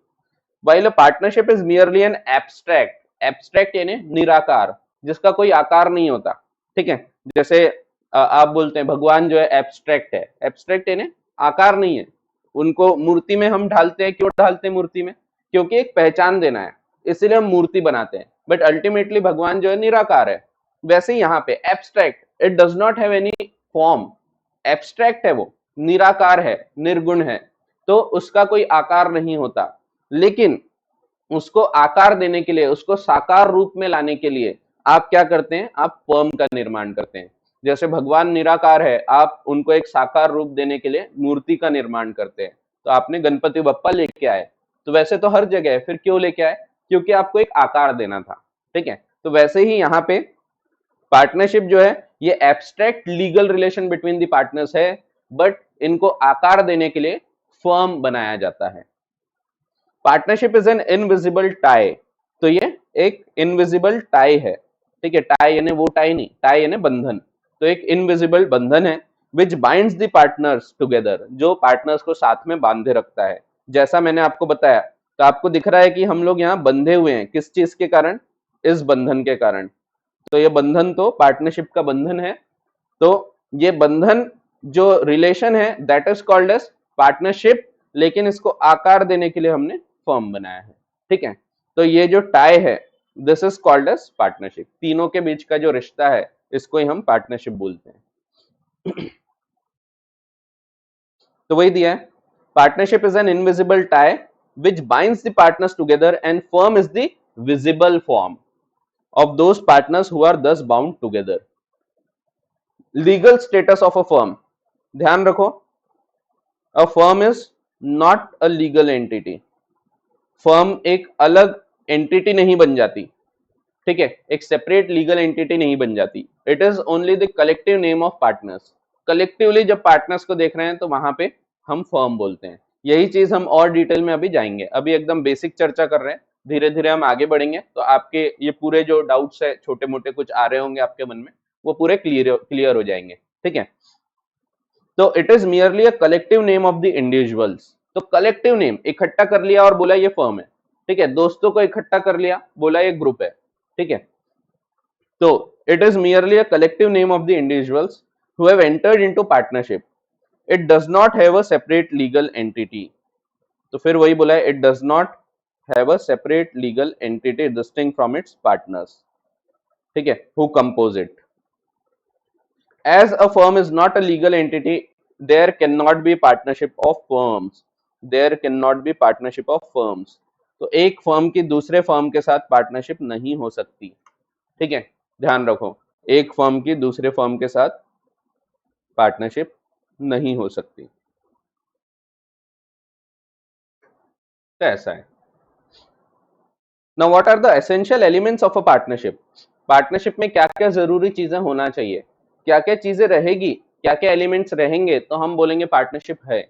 While a partnership is merely an abstract, abstract यानी निराकार, जिसका कोई आकार नहीं होता, ठीक है। जैसे आप बोलते हैं भगवान जो है एब्स्ट्रैक्ट है, एब्स्ट्रैक्ट यानी आकार नहीं है, उनको मूर्ति में हम ढालते हैं, क्यों डालते हैं मूर्ति में, क्योंकि एक पहचान देना है, इसीलिए हम मूर्ति बनाते हैं, बट अल्टीमेटली भगवान जो है निराकार है। वैसे ही यहाँ पे abstract, it does not have any form, abstract है, वो निराकार है, निर्गुण है, तो उसका कोई आकार नहीं होता। लेकिन उसको आकार देने के लिए, उसको साकार रूप में लाने के लिए आप क्या करते हैं, आप फर्म का निर्माण करते हैं। जैसे भगवान निराकार है, आप उनको एक साकार रूप देने के लिए मूर्ति का निर्माण करते हैं। तो आपने गणपति बप्पा लेके आए, तो वैसे तो हर जगह है, फिर क्यों लेके आए, क्योंकि आपको एक आकार देना था, ठीक है। तो वैसे ही यहाँ पे पार्टनरशिप जो है ये abstract legal relation between the partners है, बट इनको आकार देने के लिए फर्म बनाया जाता है। Partnership is an invisible tie, तो ये एक इनविजिबल टाई है, ठीक है। टाई यानी वो टाई नहीं, टाई यानी बंधन, तो एक इनविजिबल बंधन है विच बाइंड्स द पार्टनर्स टुगेदर, जो पार्टनर्स को साथ में बांधे रखता है। जैसा मैंने आपको बताया, तो आपको दिख रहा है कि हम लोग यहाँ बंधे हुए हैं, किस चीज के कारण, इस बंधन के कारण। तो ये बंधन तो पार्टनरशिप का बंधन है, तो ये बंधन जो रिलेशन है that is called as partnership, लेकिन इसको आकार देने के लिए हमने फर्म बनाया है, ठीक है। तो ये जो टाई है this is called as partnership, तीनों के बीच का जो रिश्ता है इसको ही हम पार्टनरशिप बोलते हैं। तो वही दिया है, partnership is an invisible tie which binds the partners together and firm is the visible form. of those partners who are thus bound together. Legal status of a firm, ध्यान रखो, a firm is not a legal entity. Firm एक अलग entity नहीं बन जाती, ठीक है, एक सेपरेट लीगल एंटिटी नहीं बन जाती. It is only the collective name of partners. Collectively जब पार्टनर्स को देख रहे हैं तो वहां पे हम फर्म बोलते हैं. यही चीज हम और डिटेल में अभी जाएंगे, अभी एकदम बेसिक चर्चा कर रहे हैं, धीरे धीरे हम आगे बढ़ेंगे तो आपके ये पूरे जो डाउट्स है छोटे मोटे कुछ आ रहे होंगे आपके मन में वो पूरे क्लियर हो जाएंगे. ठीक है, तो it is merely a collective name of the individuals. तो कलेक्टिव नेम इकट्ठा कर लिया और बोला ये फर्म है. ठीक है, दोस्तों को इकट्ठा कर लिया, बोला ये ग्रुप है. ठीक है, तो it is merely a collective name of the individuals who have entered into partnership. It does not have a separate legal entity. तो फिर वही बोला है, it does not have a separate legal entity distinct from its partners. ठीक है, who compose it. As a firm is not a legal entity, there cannot be partnership of firms. There cannot be partnership of firms. तो एक firm की दूसरे firm के साथ partnership नहीं हो सकती. ठीक है, ध्यान रखो, एक फर्म की दूसरे फर्म के साथ पार्टनरशिप नहीं हो सकती. तो ऐसा है. Now what are the essential elements of a partnership? Partnership में क्या क्या जरूरी चीजें होना चाहिए, क्या क्या चीजें रहेगी, क्या क्या एलिमेंट्स रहेंगे तो हम बोलेंगे पार्टनरशिप है.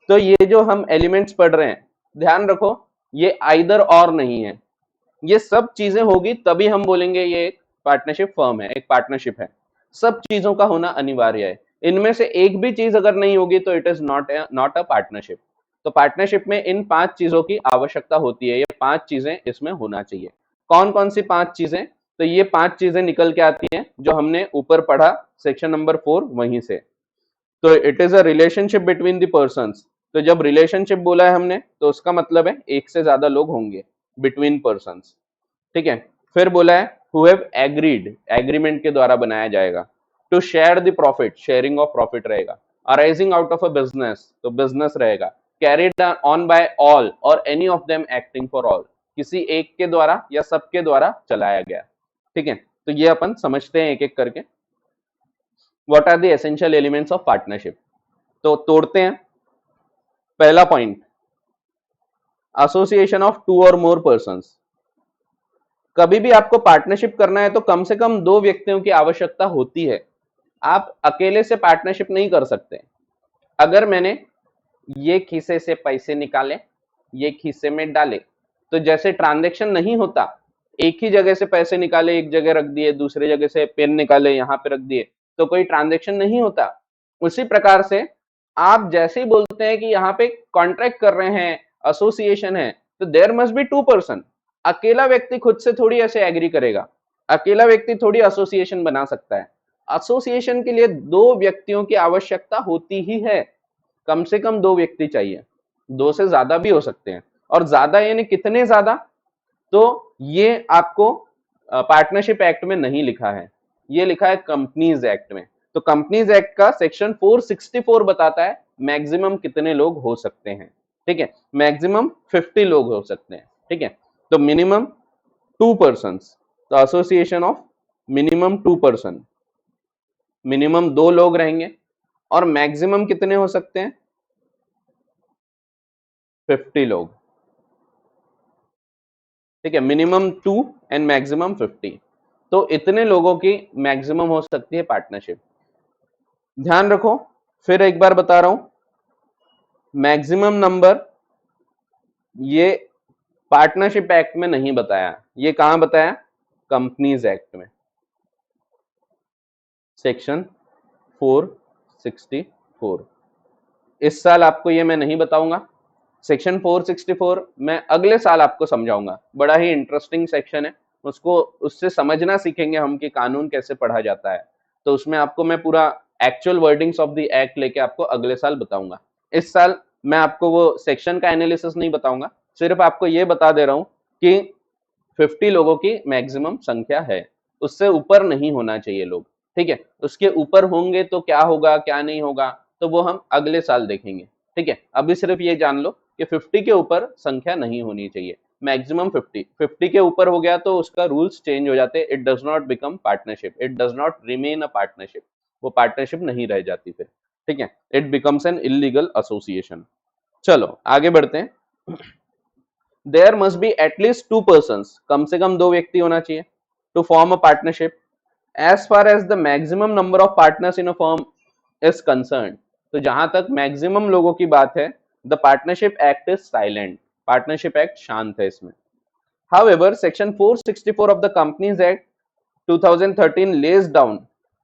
तो ये जो हम एलिमेंट्स पढ़ रहे हैं, ध्यान रखो, ये आइदर और नहीं है, ये सब चीजें होगी तभी हम बोलेंगे ये एक पार्टनरशिप फर्म है, एक पार्टनरशिप है. सब चीजों का होना अनिवार्य है. इनमें से एक भी चीज अगर नहीं होगी तो it is not a partnership. तो पार्टनरशिप में इन 5 चीजों की आवश्यकता होती है, ये 5 चीजें इसमें होना चाहिए. कौन कौन सी 5 चीजें? तो ये 5 चीजें निकल के आती हैं जो हमने ऊपर पढ़ा सेक्शन नंबर 4 वहीं से. तो it is a relationship between the persons. तो जब रिलेशनशिप बोला है हमने तो उसका मतलब है एक से ज्यादा लोग होंगे, बिटवीन पर्सन्स. ठीक है, फिर बोला है हु हैव एग्रीड, एग्रीमेंट के द्वारा बनाया जाएगा. To share the profit, sharing of profit रहेगा. Arising out of a business, तो बिजनेस रहेगा. Carried on by all or any of them acting for all, किसी एक के द्वारा या सबके द्वारा चलाया गया. ठीक है, तो ये अपन समझते हैं एक एक करके. What are the essential elements of partnership. तो तोड़ते हैं. पहला point, association of 2 or more persons. कभी भी आपको पार्टनरशिप करना है तो कम से कम 2 व्यक्तियों की आवश्यकता होती है. आप अकेले से पार्टनरशिप नहीं कर सकते. अगर मैंने ये खीसे से पैसे निकाले, ये खीसे में डाले, तो जैसे ट्रांजैक्शन नहीं होता, एक ही जगह से पैसे निकाले, एक जगह रख दिए, दूसरे जगह से पेन निकाले यहां पे रख दिए, तो कोई ट्रांजैक्शन नहीं होता. उसी प्रकार से आप जैसे ही बोलते हैं कि यहाँ पे कॉन्ट्रैक्ट कर रहे हैं, एसोसिएशन है, तो देयर मस्ट बी 2 पर्सन. अकेला व्यक्ति खुद से थोड़ी ऐसे एग्री करेगा, अकेला व्यक्ति थोड़ी एसोसिएशन बना सकता है. एसोसिएशन के लिए 2 व्यक्तियों की आवश्यकता होती ही है. कम से कम 2 व्यक्ति चाहिए, 2 से ज्यादा भी हो सकते हैं. और ज्यादा यानी कितने ज्यादा, तो ये आपको पार्टनरशिप एक्ट में नहीं लिखा है, ये लिखा है कंपनीज एक्ट में. तो कंपनीज एक्ट का सेक्शन 464 बताता है मैक्सिमम कितने लोग हो सकते हैं. ठीक है, मैक्सिमम 50 लोग हो सकते हैं. ठीक है, तो मिनिमम 2 पर्सन्स. तो association of minimum 2 person, minimum 2 लोग रहेंगे. और मैक्सिमम कितने हो सकते हैं? 50 लोग. ठीक है, मिनिमम 2 एंड मैक्सिमम 50. तो इतने लोगों की मैक्सिमम हो सकती है पार्टनरशिप. ध्यान रखो, फिर एक बार बता रहा हूं, मैक्सिमम नंबर ये पार्टनरशिप एक्ट में नहीं बताया, ये कहां बताया? कंपनीज एक्ट में, सेक्शन 464. इस साल आपको ये मैं नहीं बताऊंगा, सेक्शन 464 मैं अगले साल आपको समझाऊंगा. बड़ा ही इंटरेस्टिंग सेक्शन है, उसको उससे समझना सीखेंगे हम कि कानून कैसे पढ़ा जाता है. तो उसमें आपको मैं पूरा actual wordings of the act लेके आपको अगले साल बताऊंगा. इस साल मैं आपको वो सेक्शन का एनालिसिस नहीं बताऊंगा, सिर्फ आपको ये बता दे रहा हूं कि 50 लोगों की मैक्सिमम संख्या है, उससे ऊपर नहीं होना चाहिए लोग. ठीक है, उसके ऊपर होंगे तो क्या होगा क्या नहीं होगा तो वो हम अगले साल देखेंगे. ठीक है, अभी सिर्फ ये जान लो कि 50 के ऊपर संख्या नहीं होनी चाहिए. मैक्सिमम 50 के ऊपर हो गया तो उसका रूल्स चेंज हो जाते, it does not become partnership, it does not remain a partnership, वो पार्टनरशिप नहीं रह जाती फिर, ठीक है, it becomes an illegal association. चलो आगे बढ़ते हैं। There must be at least 2 persons, कम से कम 2 व्यक्ति होना चाहिए, to form a partnership as far as the maximum number of partners in a firm is concern. तो जहां तक मैक्सिमम लोगों की बात है, the partnership act is silent, partnership act शांत है इसमें। However, Section 464 of the Companies Act 2013 lays down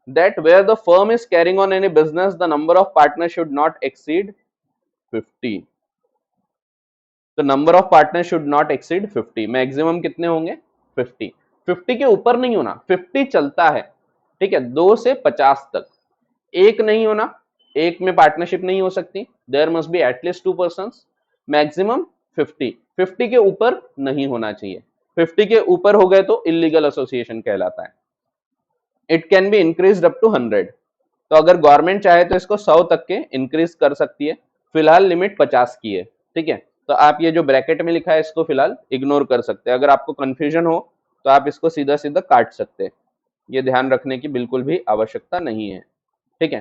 that where the firm is carrying on any business, the number of partners should not exceed 50. तो number of partner should not exceed 50, maximum कितने होंगे 50, 50 के ऊपर नहीं होना, 50 चलता है, ठीक है, 2 से 50 तक, एक नहीं होना, एक में पार्टनरशिप नहीं हो सकती, there must be at least 2 persons, maximum 50, 50 के ऊपर नहीं होना चाहिए, 50 के ऊपर हो गए तो इलीगल एसोसिएशन कहलाता है। It can be increase up to 100, तो अगर गवर्नमेंट चाहे तो इसको 100 तक के इंक्रीज कर सकती है, फिलहाल लिमिट 50 की है, ठीक है, तो आप ये जो ब्रैकेट में लिखा है इसको फिलहाल इग्नोर कर सकते हैं, अगर आपको कंफ्यूजन हो तो आप इसको सीधा सीधा काट सकते हैं, ये ध्यान रखने की बिल्कुल भी आवश्यकता नहीं है, ठीक है,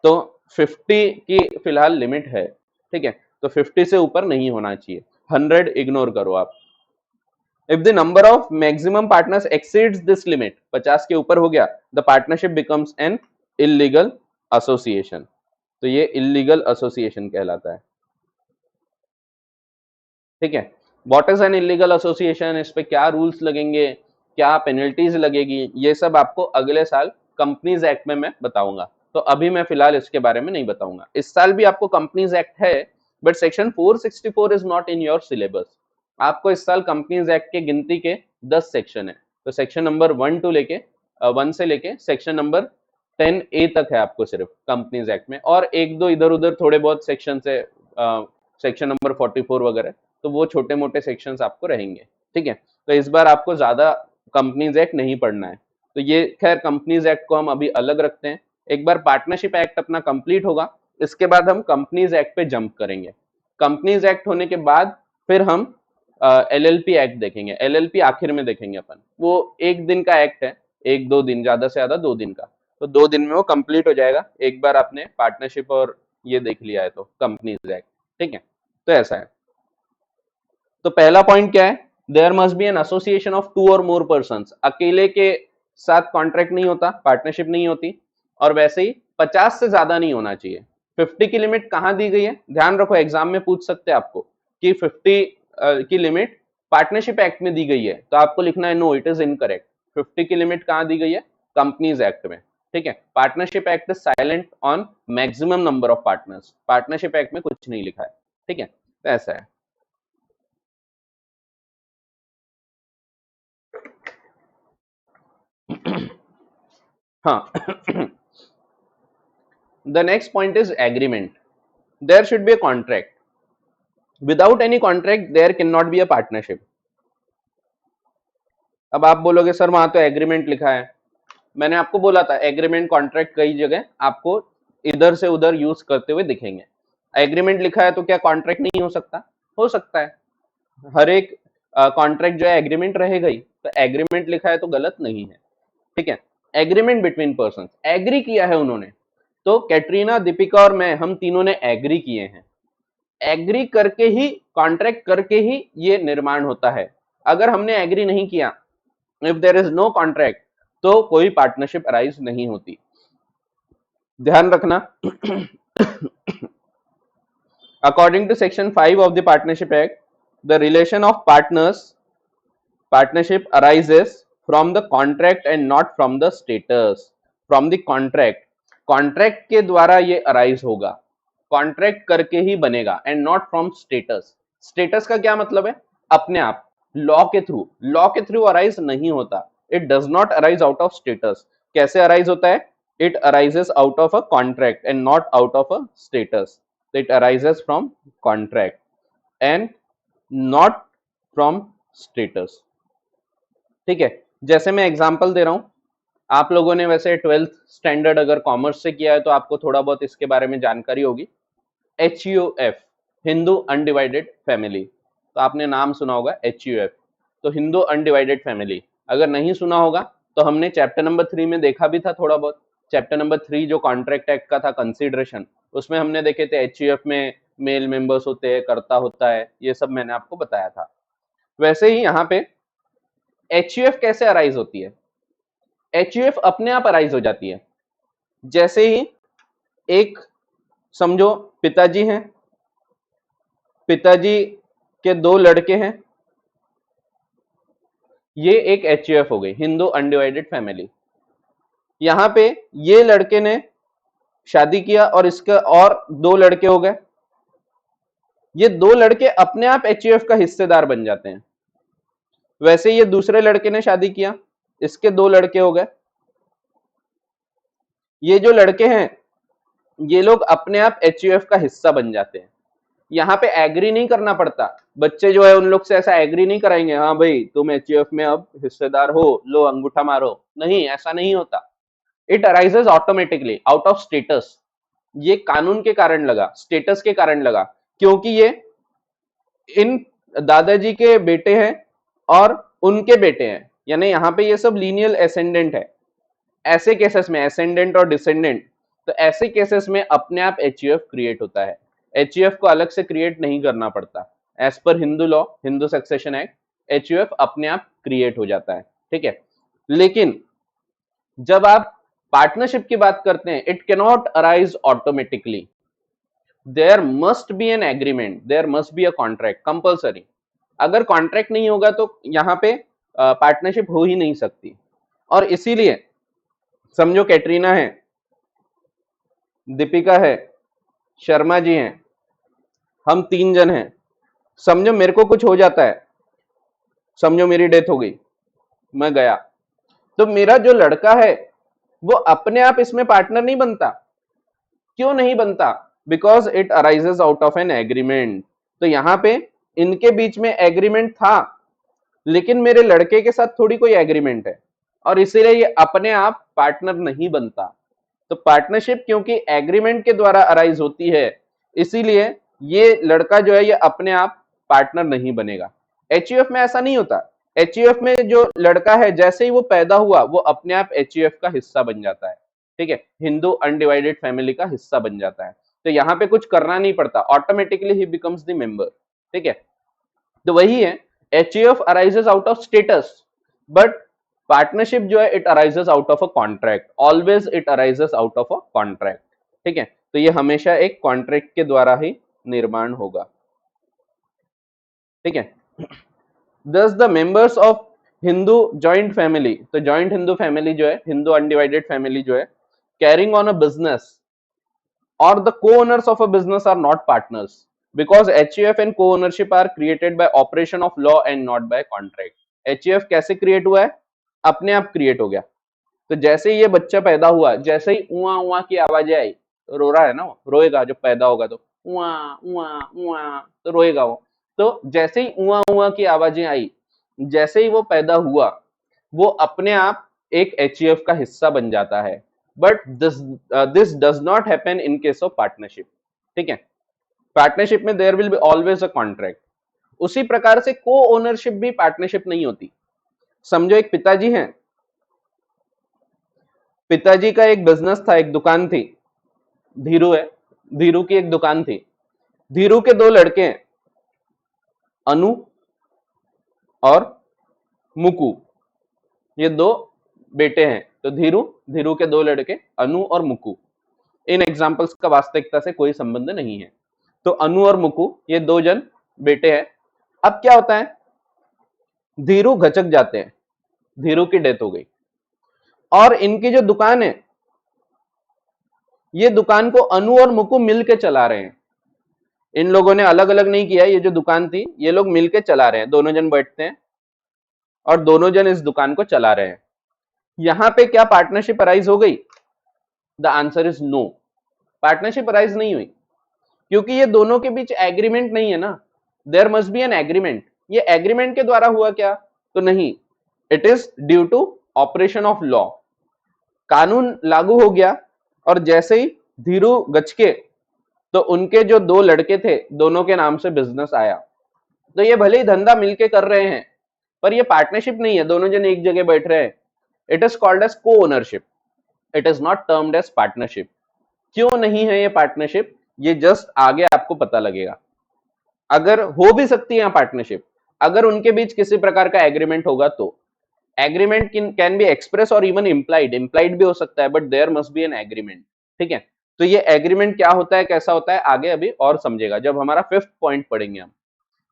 तो 50 की फिलहाल लिमिट है, ठीक है, तो 50 से ऊपर नहीं होना चाहिए, 100 इग्नोर करो आप। If the number of maximum partners exceeds this limit, 50 के ऊपर हो गया, the partnership becomes an illegal association, तो ये इलीगल एसोसिएशन कहलाता है, ठीक है। What is an illegal association, इस पे क्या रूल्स लगेंगे, क्या पेनल्टीज लगेगी, ये सब आपको अगले साल कंपनीज एक्ट में मैं बताऊंगा, तो अभी मैं फिलहाल इसके बारे में नहीं बताऊंगा। इस साल भी आपको कंपनीज एक्ट है, but section 464 is not in your syllabus. आपको इस साल कंपनीज एक्ट के गिनती के 10 सेक्शन है, तो सेक्शन नंबर 1 से लेके सेक्शन नंबर 10A तक है आपको सिर्फ कंपनीज एक्ट में, और एक दो इधर उधर थोड़े बहुत सेक्शन से, सेक्शन नंबर 44 वगैरह, तो वो छोटे मोटे सेक्शंस आपको रहेंगे, ठीक है, तो इस बार आपको ज्यादा कंपनीज एक्ट नहीं पढ़ना है, तो ये खैर कंपनीज एक्ट को हम अभी अलग रखते हैं, एक बार पार्टनरशिप एक्ट अपना कंप्लीट होगा, इसके बाद हम कंपनीज एक्ट पे जंप करेंगे, कंपनीज एक्ट होने के बाद फिर हम LLP एक्ट देखेंगे, LLP आखिर में देखेंगे अपन, वो 1 दिन का एक्ट है, 1-2 दिन, ज्यादा से ज्यादा 2 दिन का, तो 2 दिन में वो कंप्लीट हो जाएगा, एक बार आपने पार्टनरशिप और ये देख लिया है तो कंपनीज एक्ट, ठीक है, तो ऐसा है। तो पहला पॉइंट क्या है, there must be an association of 2 or more persons, अकेले के साथ कॉन्ट्रैक्ट नहीं होता, पार्टनरशिप नहीं होती, और वैसे ही 50 से ज्यादा नहीं होना चाहिए। 50 की लिमिट कहां दी गई है, ध्यान रखो, एग्जाम में पूछ सकते हैं आपको कि 50 की लिमिट पार्टनरशिप एक्ट में दी गई है, तो आपको लिखना है नो, इट इज इनकरेक्ट, 50 की लिमिट कहां दी गई है, कंपनीज एक्ट में, ठीक है, partnership act is silent on maximum number of partners, partnership act में कुछ नहीं लिखा है, ठीक है, तो ऐसा है। हाँ the next point is agreement, there should be a contract, without any contract there cannot be a partnership। अब आप बोलोगे सर वहां तो एग्रीमेंट लिखा है, मैंने आपको बोला था एग्रीमेंट कॉन्ट्रैक्ट कई जगह आपको इधर से उधर यूज करते हुए दिखेंगे, एग्रीमेंट लिखा है तो क्या कॉन्ट्रैक्ट नहीं हो सकता, हो सकता है, हर एक कॉन्ट्रैक्ट जो है एग्रीमेंट रहेगा ही, तो एग्रीमेंट लिखा है तो गलत नहीं है, ठीक है, एग्रीमेंट बिटवीन पर्सन, एग्री किया है उन्होंने, तो कैटरीना, दीपिका और मैं, हम तीनों ने एग्री किए हैं, एग्री करके ही, कॉन्ट्रैक्ट करके ही ये निर्माण होता है, अगर हमने एग्री नहीं किया, if there is no contract, तो कोई पार्टनरशिप अराइज नहीं होती, ध्यान रखना। According to section 5 of the partnership act, the relation of partnership arises from the contract and not from the status, from the contract, contract के द्वारा ये arise होगा, कॉन्ट्रैक्ट करके ही बनेगा, and not from status, status का क्या मतलब है, अपने आप, लॉ के थ्रू, लॉ के थ्रू अराइज नहीं होता, it does not arise out of status, कैसे अराइज होता है, it arises out of a contract and not out of a status, it arises from contract and not from status, ठीक है, जैसे मैं एग्जांपल दे रहा हूं, आप लोगों ने वैसे 12th स्टैंडर्ड अगर कॉमर्स से किया है तो आपको थोड़ा बहुत इसके बारे में जानकारी होगी, HUF, हिंदू अनडिवाइडेड फैमिली, तो आपने नाम सुना होगा HUF, तो हिंदू अनडिवाइडेड फैमिली। अगर नहीं सुना होगा तो हमने चैप्टर नंबर 3 में देखा भी था थोड़ा बहुत। चैप्टर नंबर 3 जो कॉन्ट्रैक्ट एक्ट का था कंसीडरेशन, उसमें हमने देखे थे HUF में मेल मेंबर्स होते हैं, कर्ता होता है, ये सब मैंने आपको बताया था। वैसे ही यहाँ पे HUF कैसे अराइज होती है? HUF अपने आप अराइज हो जाती है जैसे ही एक, समझो पिताजी हैं, पिताजी के 2 लड़के हैं, ये एक HUF हो गई, हिंदू अनडिवाइडेड फैमिली। यहां पे ये लड़के ने शादी किया और इसका और 2 लड़के हो गए, ये 2 लड़के अपने आप HUF का हिस्सेदार बन जाते हैं। वैसे ये दूसरे लड़के ने शादी किया, इसके 2 लड़के हो गए, ये जो लड़के हैं ये लोग अपने आप HUF का हिस्सा बन जाते हैं। यहाँ पे एग्री नहीं करना पड़ता, बच्चे जो है उन लोग से ऐसा एग्री नहीं कराएंगे, हाँ भाई तुम HUF में अब हिस्सेदार हो, लो अंगूठा मारो, नहीं, ऐसा नहीं होता। It arises automatically out of status. ये कानून के कारण लगा, स्टेटस के कारण लगा, क्योंकि ये इन दादाजी के बेटे हैं और उनके बेटे हैं, यानी यहाँ पे ये सब लीनियल एसेंडेंट है। ऐसे केसेस में एसेंडेंट और डिसेंडेंट, तो ऐसे केसेस में अपने आप HUF क्रिएट होता है। HUF को अलग से क्रिएट नहीं करना पड़ता। As per Hindu law, Hindu succession act, HUF अपने आप क्रिएट हो जाता है, ठीक है। लेकिन जब आप पार्टनरशिप की बात करते हैं, it cannot arise automatically, there must be an agreement, there must be a contract compulsory. अगर कॉन्ट्रैक्ट नहीं होगा तो यहाँ पे पार्टनरशिप हो ही नहीं सकती। और इसीलिए समझो कैटरीना है, दीपिका है, शर्मा जी हैं, हम 3 जन हैं, समझो मेरे को कुछ हो जाता है, समझो मेरी डेथ हो गई, मैं गया, तो मेरा जो लड़का है वो अपने आप इसमें पार्टनर नहीं बनता। क्यों नहीं बनता? Because it arises out of an agreement. तो यहाँ पे इनके बीच में एग्रीमेंट था, लेकिन मेरे लड़के के साथ थोड़ी कोई एग्रीमेंट है, और इसीलिए ये अपने आप पार्टनर नहीं बनता। तो पार्टनरशिप क्योंकि एग्रीमेंट के द्वारा अराइज होती है, इसीलिए ये लड़का जो है ये अपने आप पार्टनर नहीं बनेगा। HUF में ऐसा नहीं होता। HUF में जो लड़का है जैसे ही वो पैदा हुआ वो अपने आप HUF का हिस्सा बन जाता है, ठीक है, हिंदू अनडिवाइडेड फैमिली का हिस्सा बन जाता है। तो यहाँ पे कुछ करना नहीं पड़ता, automatically he becomes the member, ठीक है। तो वही है, HUF arises out of status, but partnership जो है it arises out of a contract, always it arises out of a contract, ठीक है। तो ये हमेशा एक कॉन्ट्रैक्ट के द्वारा ही निर्माण होगा, ठीक है। दस the members of Hindu joint family, तो जॉइंट हिंदू फैमिली जो है, हिंदू अनडिवाइडेड फैमिली जो है, carrying on a business or the co-owners of a business are not partners because HUF and co-ownership are created by operation of law and not by contract. HUF कैसे create हुआ है? अपने आप create हो गया। तो जैसे ही ये बच्चा पैदा हुआ, जैसे ही उआ उआ की आवाजें आई, तो रो रहा है ना, वो रोएगा जब पैदा होगा, तो उआ उआ उआ, तो रोएगा वो। तो जैसे ही उआ उआ की आवाजें आई, जैसे ही वो पैदा हुआ, वो अपने आप एक HUF का हिस्सा बन जाता है। But this does not happen in case of partnership, ठीक है। पार्टनरशिप में there will be always a contract. उसी प्रकार से को ओनरशिप भी पार्टनरशिप नहीं होती। समझो एक पिताजी हैं, पिताजी का एक बिजनेस था, एक दुकान थी, धीरू है, धीरू की एक दुकान थी, धीरू के 2 लड़के हैं, अनु और मुकु, ये 2 बेटे हैं। तो धीरू, धीरू के 2 लड़के अनु और मुकु, इन एग्जाम्पल्स का वास्तविकता से कोई संबंध नहीं है। तो अनु और मुकु ये 2 जन बेटे हैं। अब क्या होता है, धीरू घचक जाते हैं, धीरू की डेथ हो गई, और इनकी जो दुकान है, ये दुकान को अनु और मुकु मिलके चला रहे हैं। इन लोगों ने अलग अलग नहीं किया, ये जो दुकान थी ये लोग मिलके चला रहे हैं, दोनों जन बैठते हैं और दोनों जन इस दुकान को चला रहे हैं। यहां पे क्या पार्टनरशिप अराइज हो गई? The answer is no, partnership arise नहीं हुई, क्योंकि ये दोनों के बीच एग्रीमेंट नहीं है ना। There must be an agreement. ये एग्रीमेंट के द्वारा हुआ क्या? तो नहीं, it is due to operation of law. कानून लागू हो गया और जैसे ही धीरू गचके, तो उनके जो 2 लड़के थे दोनों के नाम से बिजनेस आया, तो ये भले ही धंधा मिलके कर रहे हैं, पर ये पार्टनरशिप नहीं है, दोनों जन एक जगह बैठ रहे हैं। It is called as co ownership, it is not termed as partnership. क्यों नहीं है ये पार्टनरशिप, ये जस्ट आगे आपको पता लगेगा। अगर हो भी सकती है यहाँ पार्टनरशिप, अगर उनके बीच किसी प्रकार का एग्रीमेंट होगा तो। Agreement can be express or even implied, implied भी हो सकता है, but there must be an agreement. ठीक है, तो ये एग्रीमेंट क्या होता है, कैसा होता है, आगे अभी और समझेगा जब हमारा 5th पॉइंट पढ़ेंगे हम।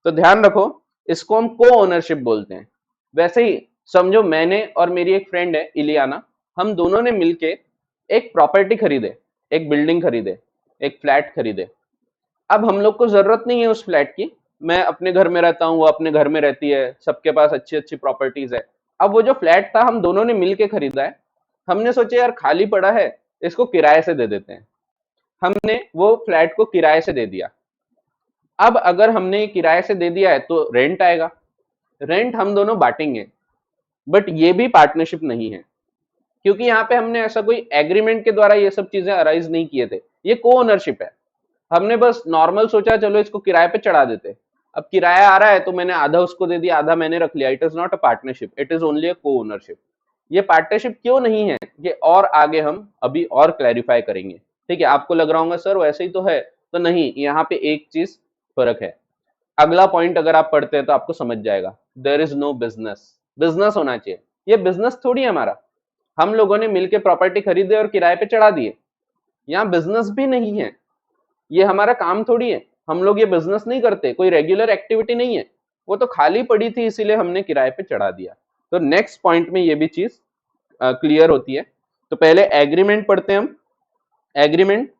तो ध्यान रखो, इसको हम को ओनरशिप बोलते हैं। वैसे ही समझो, मैंने और मेरी एक फ्रेंड है इलियाना, हम दोनों ने मिलके एक प्रॉपर्टी खरीदे, एक बिल्डिंग खरीदे, एक फ्लैट खरीदे। अब हम लोग को जरूरत नहीं है उस फ्लैट की, मैं अपने घर में रहता हूँ, वो अपने घर में रहती है, सबके पास अच्छी अच्छी प्रॉपर्टीज है। अब वो जो फ्लैट था हम दोनों ने मिलके खरीदा है, हमने सोचा यार खाली पड़ा है, इसको किराए से दे देते हैं। हमने वो फ्लैट को किराए से दे दिया। अब अगर हमने किराए से दे दिया है तो रेंट आएगा, रेंट हम दोनों बांटेंगे, बट ये भी पार्टनरशिप नहीं है, क्योंकि यहाँ पे हमने ऐसा कोई एग्रीमेंट के द्वारा ये सब चीजें अराइज नहीं किए थे, ये को ओनरशिप है। हमने बस नॉर्मल सोचा चलो इसको किराए पे चढ़ा देते। अब किराया आ रहा है तो मैंने आधा उसको दे दिया, आधा मैंने रख लिया। It is not a partnership, it is only a co ownership. ये पार्टनरशिप क्यों नहीं है, ये और आगे हम अभी और क्लैरिफाई करेंगे। ठीक है, आपको लग रहा होगा सर वैसे ही तो है, तो नहीं, यहाँ पे एक चीज फर्क है। अगला पॉइंट अगर आप पढ़ते हैं तो आपको समझ जाएगा। There is no business, business होना चाहिए, ये बिजनेस थोड़ी है हमारा। हम लोगों ने मिलकर प्रॉपर्टी खरीदे और किराए पे चढ़ा दिए, यहाँ बिजनेस भी नहीं है, ये हमारा काम थोड़ी है। हम लोग ये बिजनेस नहीं करते, कोई रेगुलर एक्टिविटी नहीं है, वो तो खाली पड़ी थी इसीलिए हमने किराए पे चढ़ा दिया। तो नेक्स्ट पॉइंट में ये भी चीज क्लियर होती है। तो पहले एग्रीमेंट पढ़ते हैं हम। Agreement,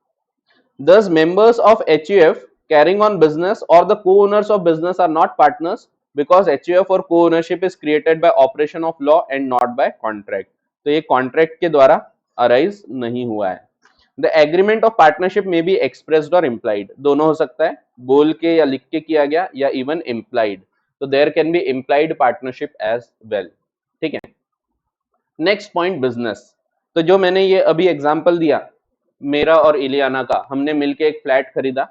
thus members of HUF carrying on business or the co-owners of business are not partners because HUF or co-ownership is created by operation of law and not by contract। तो ये contract के द्वारा arise नहीं हुआ है। The agreement of partnership में be expressed और implied, दोनों हो सकता है, बोल के या लिख के किया गया या इवन इम्प्लाइड। तो there can be implied partnership as well. ठीक है, नेक्स्ट पॉइंट बिजनेस। तो जो मैंने ये अभी एग्जांपल दिया मेरा और इलियाना का, हमने मिलके एक फ्लैट खरीदा,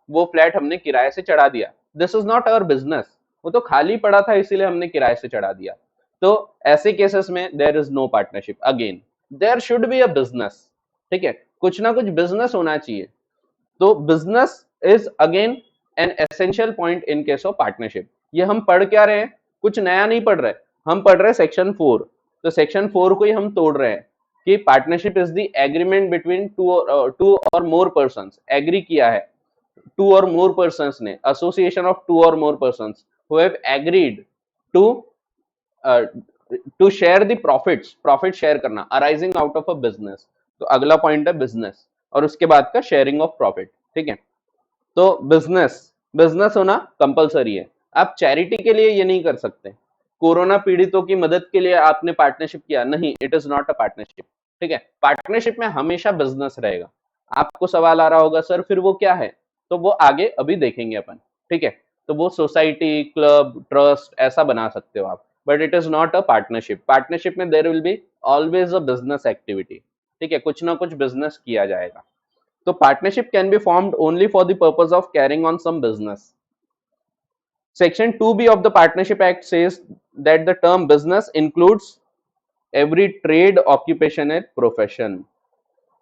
वो फ्लैट हमने किराए से चढ़ा दिया, this is not our business, वो तो खाली पड़ा था इसीलिए हमने किराए से चढ़ा दिया। तो ऐसे केसेस में there is no partnership. Again there should be a business. ठीक है, कुछ ना कुछ बिजनेस होना चाहिए। तो business is again an essential point in case of partnership. ये हम पढ़ क्या रहे हैं, कुछ नया नहीं पढ़ रहे, हम पढ़ रहे हैं सेक्शन 4। तो सेक्शन 4 को ही हम तोड़ रहे हैं कि partnership is the agreement between two or more persons, agree किया है टू और मोर पर्संस ने, association of two or more persons who have agreed to to share the profits, profit share करना arising out of a business. तो अगला point है business और उसके बाद का शेयरिंग ऑफ प्रॉफिट। ठीक है, तो बिजनेस, बिजनेस होना कंपलसरी है। आप चैरिटी के लिए ये नहीं कर सकते, कोरोना पीड़ितों की मदद के लिए आपने पार्टनरशिप किया, नहीं, it is not a partnership. ठीक है, पार्टनरशिप में हमेशा बिजनेस रहेगा। आपको सवाल आ रहा होगा सर फिर वो क्या है, तो वो आगे अभी देखेंगे अपन। ठीक है, तो वो सोसाइटी, क्लब, ट्रस्ट ऐसा बना सकते हो आप, but it is not a partnership. Partnership में there will be always a business activity. ठीक है, कुछ ना कुछ बिजनेस किया जाएगा। तो partnership can be formed only for the purpose of carrying on some business. Section 2B of the Partnership Act says that the term business includes every trade, occupation and profession.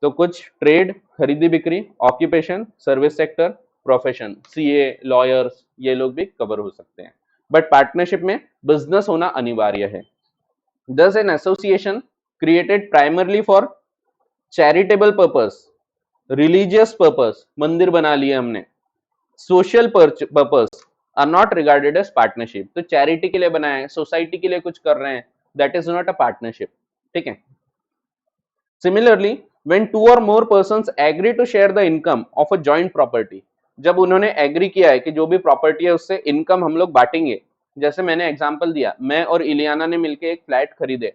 तो कुछ trade, खरीदी बिक्री, occupation, service sector, profession, CA, lawyers, ये लोग भी cover हो सकते हैं, बट पार्टनरशिप में बिजनेस होना अनिवार्य है। Thus an association created primarily for charitable purpose, religious purpose, मंदिर बना लिए हमने, social purpose are not regarded as partnership. तो चैरिटी के लिए बनाए, सोसाइटी के लिए कुछ कर रहे हैं, that is not a partnership. ठीक है, similarly when two or more persons agree to share the income of a joint property, जब उन्होंने एग्री किया है कि जो भी प्रॉपर्टी है उससे इनकम हम लोग बांटेंगे, जैसे मैंने एग्जांपल दिया, मैं और इलियाना ने मिलकर एक फ्लैट खरीदे।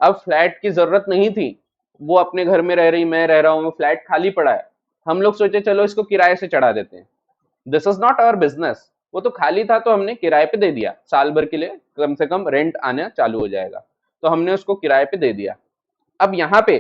अब फ्लैट की जरूरत नहीं थी, वो अपने घर में रह रही, मैं रह रहा हूँ, फ्लैट खाली पड़ा है, हम लोग सोचे चलो इसको किराए से चढ़ा देते हैं। This is not our business, वो तो खाली था तो हमने किराए पे दे दिया, साल भर के लिए कम से कम रेंट आना चालू हो जाएगा, तो हमने उसको किराए पे दे दिया। अब यहाँ पे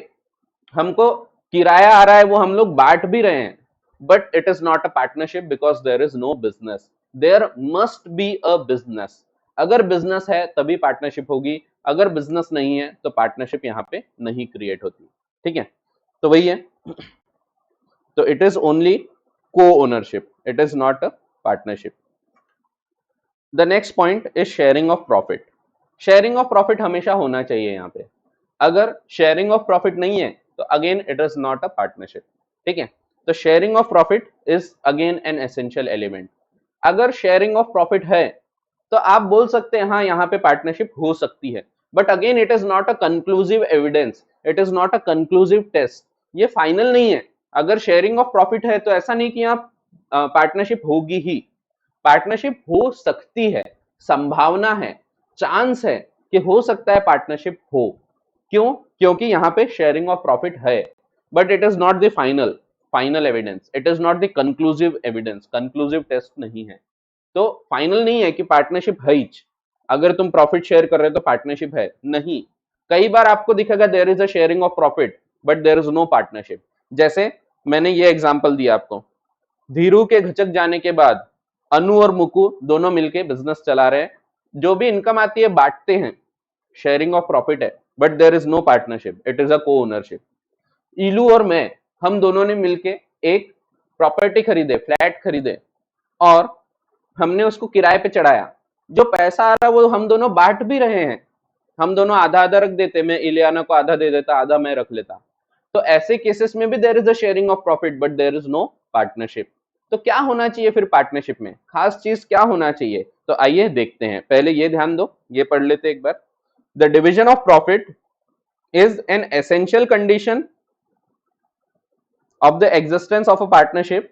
हमको किराया आ रहा है, वो हम लोग बांट भी रहे हैं, but it is not a partnership because there is no business. There must be a business. अगर बिजनेस है तभी पार्टनरशिप होगी, अगर बिजनेस नहीं है तो पार्टनरशिप यहाँ पे नहीं क्रिएट होती। ठीक है, तो वही है। तो इट इज ओनली को ownership, it is not a partnership. The next point is sharing of profit. Sharing of profit हमेशा होना चाहिए यहाँ पे। अगर शेयरिंग ऑफ प्रॉफिट नहीं है तो again it is not a partnership. ठीक है, तो sharing of profit is again an essential element. अगर शेयरिंग ऑफ प्रॉफिट है तो आप बोल सकते हैं हाँ यहाँ पे पार्टनरशिप हो सकती है, but again it is not a conclusive evidence, it is not a conclusive test, ये फाइनल नहीं है। अगर शेयरिंग ऑफ प्रॉफिट है तो ऐसा नहीं कि यहाँ पार्टनरशिप होगी ही, पार्टनरशिप हो सकती है, संभावना है, चांस है कि हो सकता है पार्टनरशिप हो। क्यों? क्योंकि यहाँ पे शेयरिंग ऑफ प्रॉफिट है, but it is not the final evidence, it is not the conclusive evidence, conclusive test नहीं है। तो फाइनल नहीं है कि पार्टनरशिप है ही, अगर तुम प्रॉफिट शेयर कर रहे हो तो पार्टनरशिप है नहीं। कई बार आपको दिखेगा there is a sharing of profit but there is no partnership. जैसे मैंने ये एग्जांपल दिया आपको, धीरू के घचक जाने के बाद अनु और मुकु दोनों मिलके बिजनेस चला रहे हैं, जो भी इनकम आती है बांटते हैं, शेयरिंग ऑफ प्रॉफिट है, but there is no partnership, it is a co ownership. इलू और मैं, हम दोनों ने मिलके एक प्रॉपर्टी खरीदे, फ्लैट खरीदे, और हमने उसको किराए पे चढ़ाया। जो पैसा आ रहा है वो हम दोनों बांट भी रहे हैं, हम दोनों आधा आधा रख देते, मैं इलियाना को आधा दे देता, आधा मैं रख लेता। तो ऐसे केसेस में भी there is a sharing of profit but there is no partnership. तो क्या होना चाहिए फिर पार्टनरशिप में, खास चीज क्या होना चाहिए? तो आइए देखते हैं। पहले ये ध्यान दो, ये पढ़ लेते एक बार। The division of profit is an essential condition of the existence of a partnership.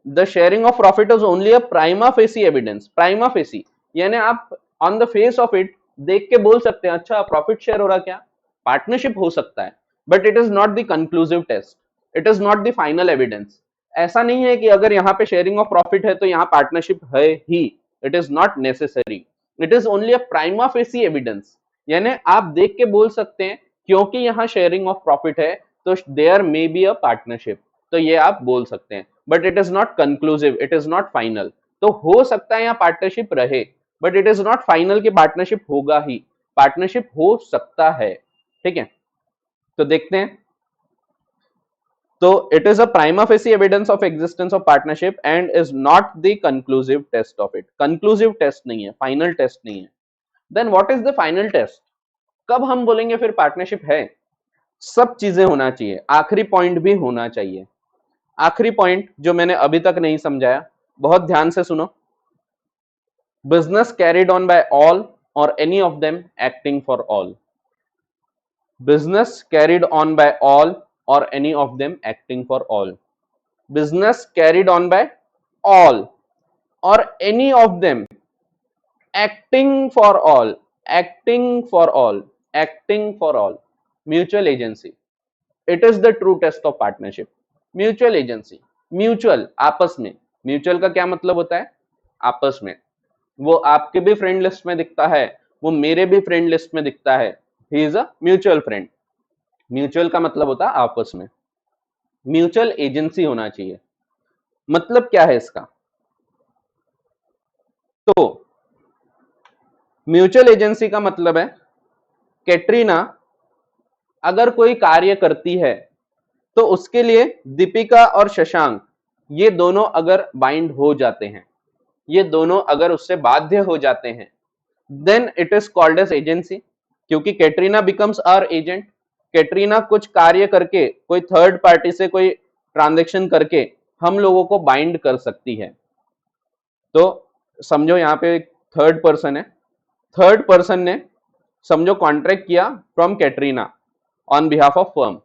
The sharing of profit is only a prima facie evidence. Prima facie यानी आप on the face of it देख के बोल सकते हैं अच्छा profit share हो रहा, क्या पार्टनरशिप हो सकता है, but it is not the conclusive test, it is not the final evidence. ऐसा नहीं है कि अगर यहाँ पे शेयरिंग ऑफ प्रॉफिट है तो यहाँ पार्टनरशिप है ही, it is not necessary, it is only a prima facie evidence. यानी आप देख के बोल सकते हैं क्योंकि यहाँ शेयरिंग ऑफ प्रॉफिट है तो there may be a partnership, तो ये आप बोल सकते हैं, but it is not conclusive, it is not final. तो हो सकता है यहाँ पार्टनरशिप रहे, but it is not final कि पार्टनरशिप होगा ही, पार्टनरशिप हो सकता है। ठीक है, तो देखते हैं। तो it is a prima facie evidence of existence of partnership and is not the conclusive test of it. Conclusive test नहीं है, फाइनल टेस्ट नहीं है। Then what is the final test? कब हम बोलेंगे फिर पार्टनरशिप है? सब चीजें होना चाहिए, आखिरी पॉइंट भी होना चाहिए। आखिरी पॉइंट जो मैंने अभी तक नहीं समझाया, बहुत ध्यान से सुनो। Business carried on by all or any of them acting for all. Business carried on by all or any of them acting for all. Business carried on by all or any of them acting for all. Acting for all. Acting for all. Mutual agency. It is the true test of partnership. Mutual agency. Mutual आपस में. Mutual का क्या मतलब होता है? आपस में. वो आपके भी फ्रेंड लिस्ट में दिखता है, वो मेरे भी फ्रेंड लिस्ट में दिखता है, he is a mutual friend. Mutual का मतलब होता है आपस में। म्यूचुअल एजेंसी होना चाहिए। मतलब क्या है इसका? तो म्यूचुअल एजेंसी का मतलब है कैटरीना अगर कोई कार्य करती है तो उसके लिए दीपिका और शशांक ये दोनों अगर बाइंड हो जाते हैं, ये दोनों अगर उससे बाध्य हो जाते हैं, then it is called as agency. क्योंकि Katrina becomes our agent. Katrina कुछ कार्य करके, कोई थर्ड पार्टी से कोई ट्रांजैक्शन करके हम लोगों को बाइंड कर सकती है। तो समझो यहाँ पे थर्ड पर्सन है, थर्ड पर्सन ने समझो कॉन्ट्रैक्ट किया from Katrina on behalf of firm,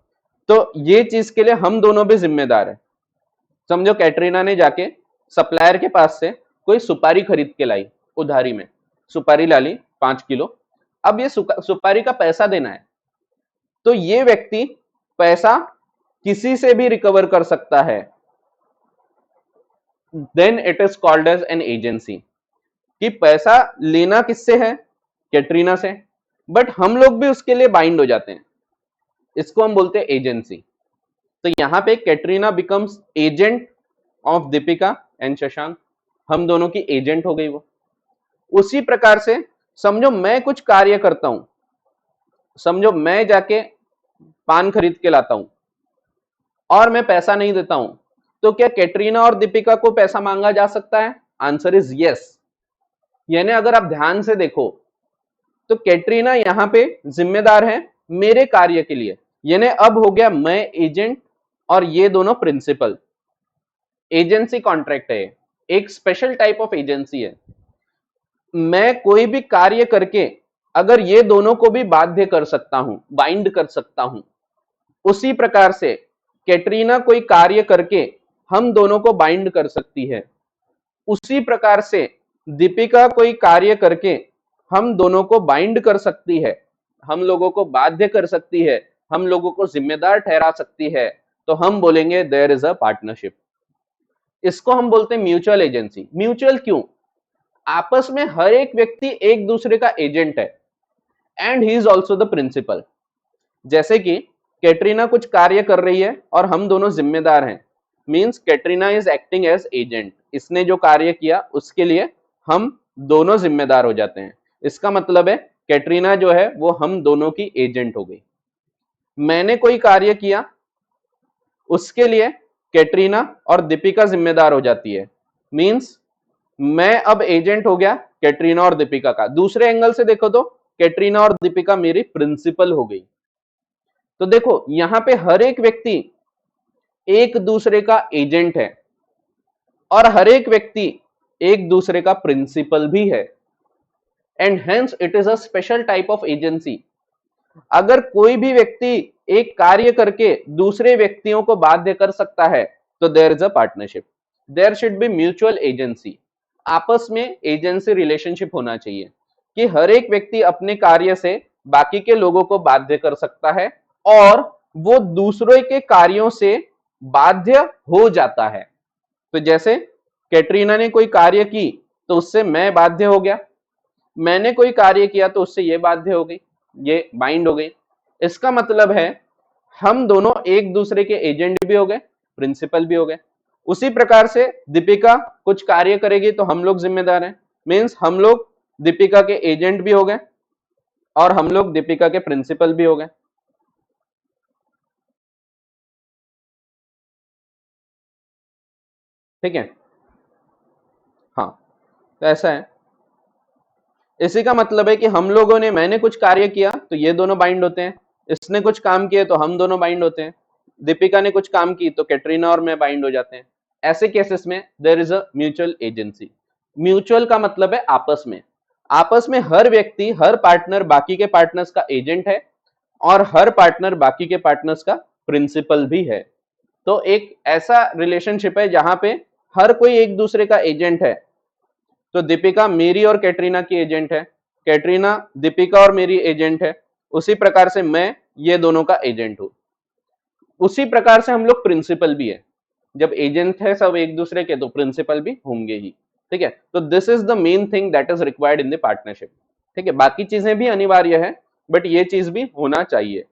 तो ये चीज के लिए हम दोनों भी जिम्मेदार है। समझो कैटरीना ने जाके सप्लायर के पास से कोई सुपारी खरीद के लाई, उधारी में सुपारी ला ली 5 किलो, अब ये सुपारी का पैसा देना है, तो ये व्यक्ति पैसा किसी से भी रिकवर कर सकता है, then it is called as an agency. कि पैसा लेना किससे है? कैटरीना से, बट हम लोग भी उसके लिए बाइंड हो जाते हैं, इसको हम बोलते हैं एजेंसी। तो यहाँ पे Katrina becomes agent of Deepika and Shashank, हम दोनों की एजेंट हो गई वो। उसी प्रकार से समझो मैं कुछ कार्य करता हूं, समझो मैं जाके पान खरीद के लाता हूं और मैं पैसा नहीं देता हूं, तो क्या कैटरीना और दीपिका को पैसा मांगा जा सकता है? Answer is yes. यानी अगर आप ध्यान से देखो तो कैटरीना यहां पे जिम्मेदार है मेरे कार्य के लिए, यानी अब हो गया मैं एजेंट और ये दोनों प्रिंसिपल। एजेंसी कॉन्ट्रैक्ट है, एक स्पेशल टाइप ऑफ एजेंसी है। मैं कोई भी कार्य करके अगर ये दोनों को भी बाध्य कर सकता हूं, बाइंड कर सकता हूं, उसी प्रकार से कैटरीना कोई कार्य करके हम दोनों को बाइंड कर सकती है, उसी प्रकार से दीपिका कोई कार्य करके हम दोनों को बाइंड कर सकती है, हम लोगों को बाध्य कर सकती है, हम लोगों को जिम्मेदार ठहरा सकती है, तो हम बोलेंगे देयर इज अ पार्टनरशिप। इसको हम बोलते हैं म्यूचुअल एजेंसी। म्यूचुअल क्यों? आपस में हर एक व्यक्ति एक दूसरे का एजेंट है and he is also the principal. जैसे कि कैटरीना कुछ कार्य कर रही है और हम दोनों जिम्मेदार हैं, means Katrina is acting as agent. इसने जो कार्य किया उसके लिए हम दोनों जिम्मेदार हो जाते हैं। इसका मतलब है कैटरीना जो है वो हम दोनों की एजेंट हो गई। मैंने कोई कार्य किया उसके लिए कैटरीना और दीपिका जिम्मेदार हो जाती है, मींस मैं अब एजेंट हो गया कैटरीना और दीपिका का। दूसरे एंगल से देखो तो कैटरीना और दीपिका मेरी प्रिंसिपल हो गई। तो देखो यहां पे हर एक व्यक्ति एक दूसरे का एजेंट है और हर एक व्यक्ति एक दूसरे का प्रिंसिपल भी है, and hence it is a special type of agency. अगर कोई भी व्यक्ति एक कार्य करके दूसरे व्यक्तियों को बाध्य कर सकता है तो there is a partnership. There should be mutual agency. आपस में एजेंसी रिलेशनशिप होना चाहिए कि हर एक व्यक्ति अपने कार्य से बाकी के लोगों को बाध्य कर सकता है और वो दूसरों के कार्यों से बाध्य हो जाता है। तो जैसे कैटरीना ने कोई कार्य की तो उससे मैं बाध्य हो गया, मैंने कोई कार्य किया तो उससे ये बाध्य हो गई, ये बाइंड हो गई। इसका मतलब है हम दोनों एक दूसरे के एजेंट भी हो गए, प्रिंसिपल भी हो गए। उसी प्रकार से दीपिका कुछ कार्य करेगी तो हम लोग जिम्मेदार हैं, मींस हम लोग दीपिका के एजेंट भी हो गए और हम लोग दीपिका के प्रिंसिपल भी हो गए। ठीक है, हाँ, तो ऐसा है। इसी का मतलब है कि हम लोगों ने, मैंने कुछ कार्य किया तो ये दोनों बाइंड होते हैं, इसने कुछ काम किए तो हम दोनों बाइंड होते हैं, दीपिका ने कुछ काम की तो कैटरीना और मैं बाइंड हो जाते हैं। ऐसे केसेस में there is a mutual agency. Mutual का मतलब है आपस में, आपस में हर व्यक्ति, हर पार्टनर बाकी के पार्टनर्स का एजेंट है और हर पार्टनर बाकी के पार्टनर्स का प्रिंसिपल भी है। तो एक ऐसा रिलेशनशिप है जहां पे हर कोई एक दूसरे का एजेंट है। तो दीपिका मेरी और कैटरीना की एजेंट है, कैटरीना दीपिका और मेरी एजेंट है, उसी प्रकार से मैं ये दोनों का एजेंट हूं। उसी प्रकार से हम लोग प्रिंसिपल भी है, जब एजेंट है सब एक दूसरे के तो प्रिंसिपल भी होंगे ही। ठीक है, तो this is the main thing that is required in the partnership. ठीक है, बाकी चीजें भी अनिवार्य है बट ये चीज भी होना चाहिए।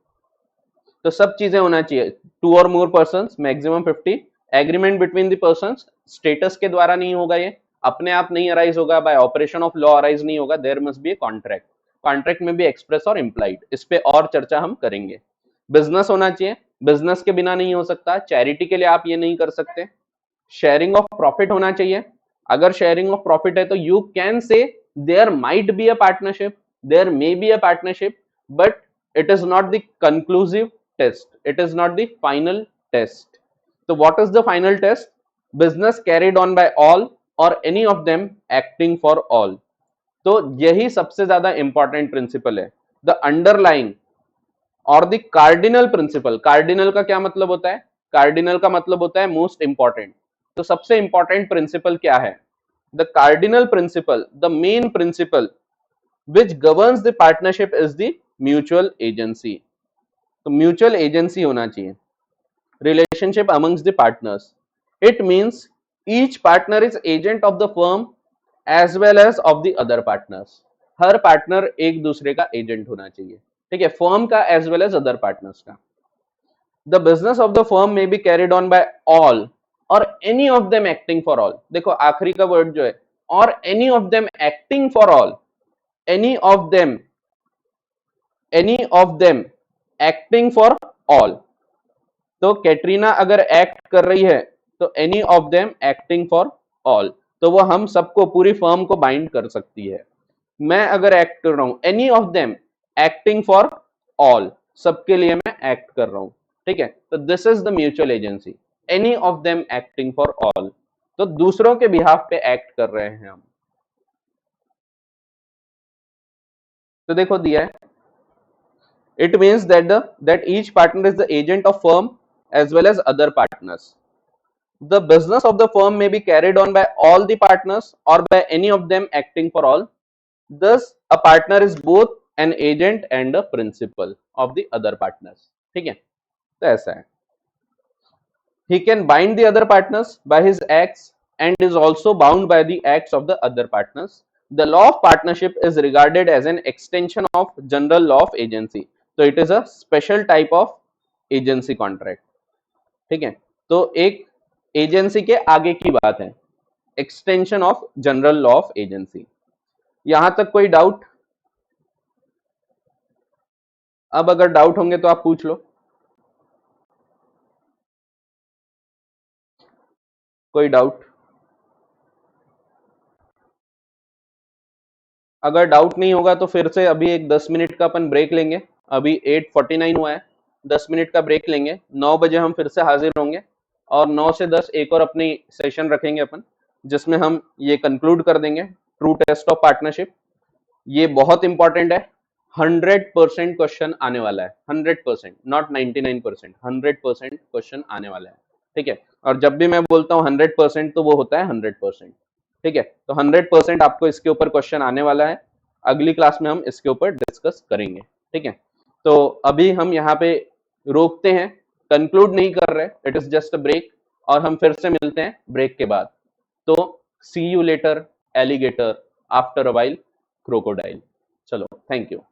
तो सब चीजें होना चाहिए, 2 और more persons, maximum 50, agreement between the persons, status के द्वारा नहीं होगा, ये अपने आप नहीं अराइज होगा, by operation of law arise नहीं होगा, there must be a contract. Contract में भी एक्सप्रेस और इम्प्लाइड, इस पे और चर्चा हम करेंगे। बिजनेस होना चाहिए, बिजनेस के बिना नहीं हो सकता, चैरिटी के लिए आप ये नहीं कर सकते। शेयरिंग ऑफ प्रॉफिट होना चाहिए, अगर शेयरिंग ऑफ प्रॉफिट है तो you can say there might be a partnership, there may be a partnership, but it is not the conclusive test, it is not the final test. So what is the final test? Business carried on by all or any of them acting for all. तो यही सबसे ज्यादा important principle है, the underlying और the cardinal principal. Cardinal का क्या मतलब होता है? कार्डिनल का मतलब होता है मोस्ट इंपॉर्टेंट। तो सबसे इंपॉर्टेंट प्रिंसिपल क्या है? The cardinal principle, the main principle which governs the partnership is the mutual agency. तो म्यूचुअल एजेंसी होना चाहिए, relationship amongst the partners. It means each partner is agent of the firm as well as of the other partners. Her partner एक दूसरे का agent होना चाहिए, ठीक है, फर्म का as well as other partners का। The business of the firm may be carried on by all और any of them acting for all, देखो आखिरी का वर्ड जो है और any of them acting for all, any of them, any of them acting for all. तो कैटरीना अगर act कर रही है तो any of them acting for all, तो वो हम सबको, पूरी फर्म को बाइंड कर सकती है। मैं अगर एक्ट कर रहा हूं, any of them acting for all, सबके लिए मैं एक्ट कर रहा हूं, ठीक है। तो this is the mutual agency, any of them acting for all, तो दूसरों के बिहाफ पे एक्ट कर रहे हैं हम। तो देखो दिया है, it means that each partner is the agent of firm as well as other partners. The business of the firm may be carried on by all the partners or by any of them acting for all. Thus, a partner is both an agent and a principal of the other partners. ठीक है, तो ऐसा है। He can bind the other partners by his acts and is also bound by the acts of the other partners. The law of partnership is regarded as an extension of general law of agency. So it is a special type of agency contract. ठीक है, तो एक agency के आगे की बात है, extension of general law of agency. यहां तक कोई डाउट? अब अगर डाउट होंगे तो आप पूछ लो, कोई डाउट? अगर डाउट नहीं होगा तो फिर से अभी एक 10 मिनट का अपन ब्रेक लेंगे। अभी 8:49 हुआ है, 10 मिनट का ब्रेक लेंगे, 9 बजे हम फिर से हाजिर होंगे और 9 से 10 एक और अपनी सेशन रखेंगे अपन, जिसमें हम ये कंक्लूड कर देंगे ट्रू टेस्ट ऑफ पार्टनरशिप। ये बहुत इंपॉर्टेंट है, 100% क्वेश्चन आने वाला है, 100%, नॉट 99%, 100% क्वेश्चन आने वाला है, ठीक है। और जब भी मैं बोलता हूँ 100% तो वो होता है 100%, ठीक है। तो 100% आपको इसके ऊपर क्वेश्चन आने वाला है, अगली क्लास में हम इसके ऊपर डिस्कस करेंगे, ठीक है। तो अभी हम यहाँ पे रोकते हैं, कंक्लूड नहीं कर रहे, it is just a break, और हम फिर से मिलते हैं ब्रेक के बाद। तो see you later alligator, after a while crocodile. चलो, थैंक यू।